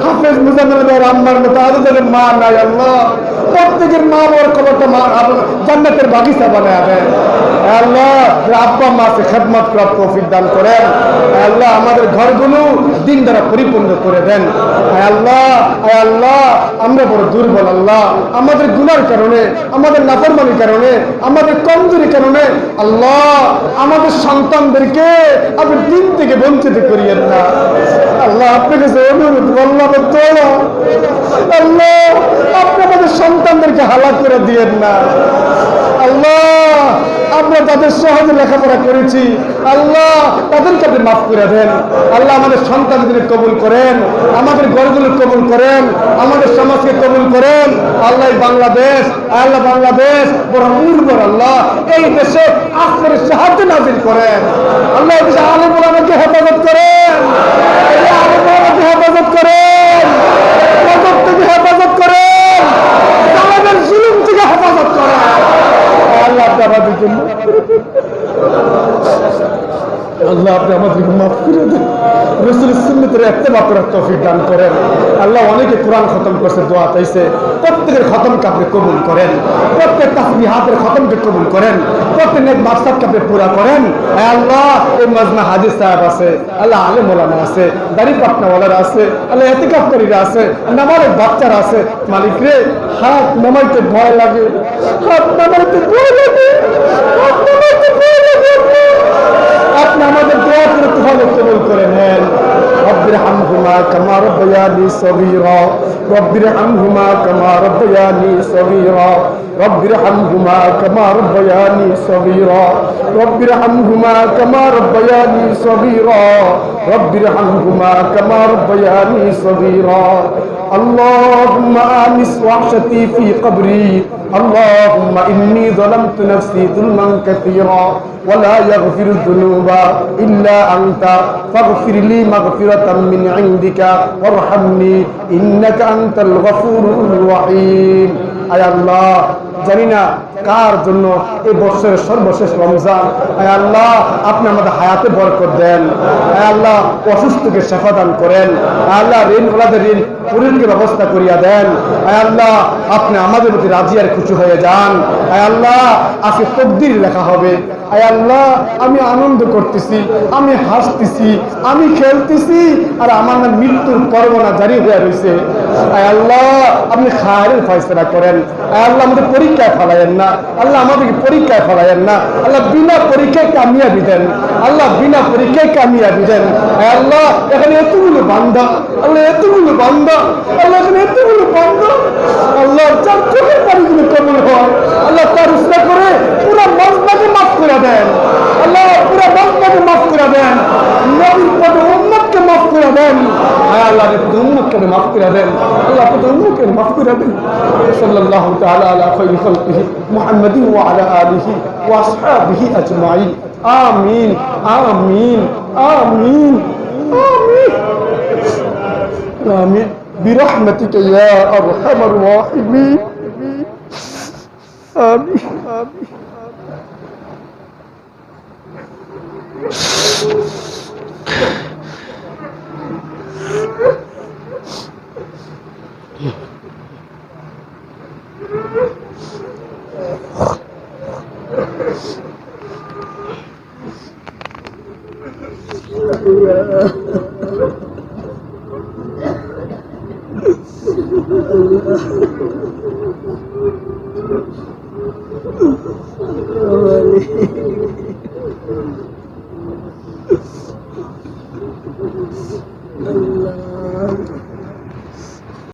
হাফেজ মুজাম্মেল ভাইয়ের আম্মার মতো আলাদা মা নাই। আল্লাহ প্রত্যেকের মা বাবার কবরটা মা জান্নাতের বাগিচা বানায় দেন। আল্লাহ আব্বা মাকে খেদমত করার তৌফিক দান করেন। আল্লাহ আমাদের ঘরগুলো দিন দ্বারা পরিপূর্ণ করে দেন। আল্লাহ আল্লাহ আমরা বড় দুর্বল। আল্লাহ আমাদের গুনার কারণে, আমাদের নাফরমানির কারণে, আমাদের কমজোরির কারণে আল্লাহ আমাদের সন্তানদেরকে আপনি দিন থেকে বঞ্চিত করিয়েন না। আল্লাহ আপনার কাছে অনুরোধ, আল্লাহ আল্লাহ আপনি আমাদের সন্তানদেরকে হালাক করে দিয়েন না। আল্লাহ আমরা তাদের সহজে লেখাপড়া করেছি, আল্লাহ তাদেরকে আপনি মাফ করে দেন। আল্লাহ আমাদের সন্তানদের কবুল করেন, আমাদের ঘরগুলো কবুল করেন, আমাদের সমাজকে কবুল করেন। আল্লাহ বাংলাদেশ, আল্লাহ বাংলাদেশ বড় উর্বর। আল্লাহ এই দেশে আপনার সাহায্য নাজিল করেন। আল্লাহ এই দেশে আলেম ওলামাকে হেফাজত করেন, আলেম ওলামাকে হেফাজত করেন, গজব থেকে হেফাজত করেন, জালেমের জুলুম থেকে হেফাজত করেন। আল্লাহ আপনাদের জন্য আল্লাহ আপনি আমাদেরকে মাফ করে দেন, রাসূলের সুন্নতের ইত্তেবা করার তৌফিক দান করেন। আল্লাহ অনেকে কোরআন খতম করছে, দোয়া চাইছে, প্রত্যেকের খতমকে আপনি কবুল করেন, প্রত্যেক তাসবিহাতের খতমকে কবুল করেন, প্রত্যেক নেক মাকসাদকে আপনি পুরা করেন। হে আল্লাহ এই মাজমা হাদিস সাহেব আছে, আল্লাহ আলেম ওলামা আছে, দাড়ি পাটনাওয়ালারা আছে, আল্লাহ ইতিকাফকারীরা আছে, নামাজের বাচ্চারা আছে, মালিক রে হাত নামাইতে ভয় লাগে, হাত নামাইতে ভয় লাগে, হাত নামাইতে ভয় লাগে। আপনি আমাদের দোয়া করে তুফানে কবুল করে নেন। রব্বির হামহুমা কামা রব্বায়ানি সগীরা, রব্বির হামহুমা কামা রব্বায়ানি সগীরা, রব্বির হামহুমা কামা রব্বায়ানি সগীরা, রব্বির হামহুমা কামা রব্বায়ানি সগীরা, রব্বির হামহুমা কামা রব্বায়ানি সগীরা। اللهم آنس وحشتي في قبري، اللهم إني ظلمت نفسي ظلما كثيرا ولا يغفر الذنوب إلا أنت فاغفر لي مغفرة من عندك وارحمني إنك أنت الغفور الرحيم। আয় আল্লাহ, জানি না কার জন্য এই বছরের সর্বশেষ রমজান। আয় আল্লাহ আপনি আমাদের হায়াতে বরকত দেন। আয় আল্লাহ অসুস্থকে শেফা দান করেন। আয় আল্লাহ ঋণওয়ালাদের ঋণ পরিণতির ব্যবস্থা করিয়া দেন। আয় আল্লাহ আপনি আমাদের প্রতি রাজি আর খুশি হয়ে যান। আয় আল্লাহ আজকে তকদির লেখা হবে। আয় আল্লাহ আমি আনন্দ করতেছি, আমি হাসতেছি, আমি খেলতেছি, আর আমার না মৃত্যুর পরগনা জারি হয়ে রয়েছে। আয় আল্লাহ আপনি খায়ের ফয়সালা করেন। আয় আল্লাহ আমাদের পরীক্ষায় ফেলায়েন না, আল্লাহ আমাদেরকে পরীক্ষায় ফেলায়েন না, আল্লাহ বিনা পরীক্ষায় কামিয়াবি দেন, আল্লাহ বিনা পরীক্ষায় কামিয়াবি দেন। আয় আল্লাহ এখানে এতগুলো বান্দা, আল্লাহ এতগুলো বান্দা, আল্লাহ এখানে এতগুলো বান্দা, আল্লাহ যার চোখের পানিগুলো কবুল হয়, আল্লাহ তার উসরা করে পুরো মজমাকে মাফ করে দেন। আল্লাহ পুরো মজমাকে মাফ করে দেন, নবীর পদে উম্মতকে মাফ করে দেন। আয় আল্লাহ উম্মতকে মাফ করে দেন, আল্লাহ পদে উম্মতকে মাফ করে দেন। সাল্লাল্লাহু তাআলা আলা খায়রি খালকিহি মুহাম্মাদিন ওয়া আলা আলিহি ওয়া আসহাবিহি আজমাইন। আমিন আমিন আমিন আমিন আমিন برحمتك يا أرحم الراحمين آمين آمين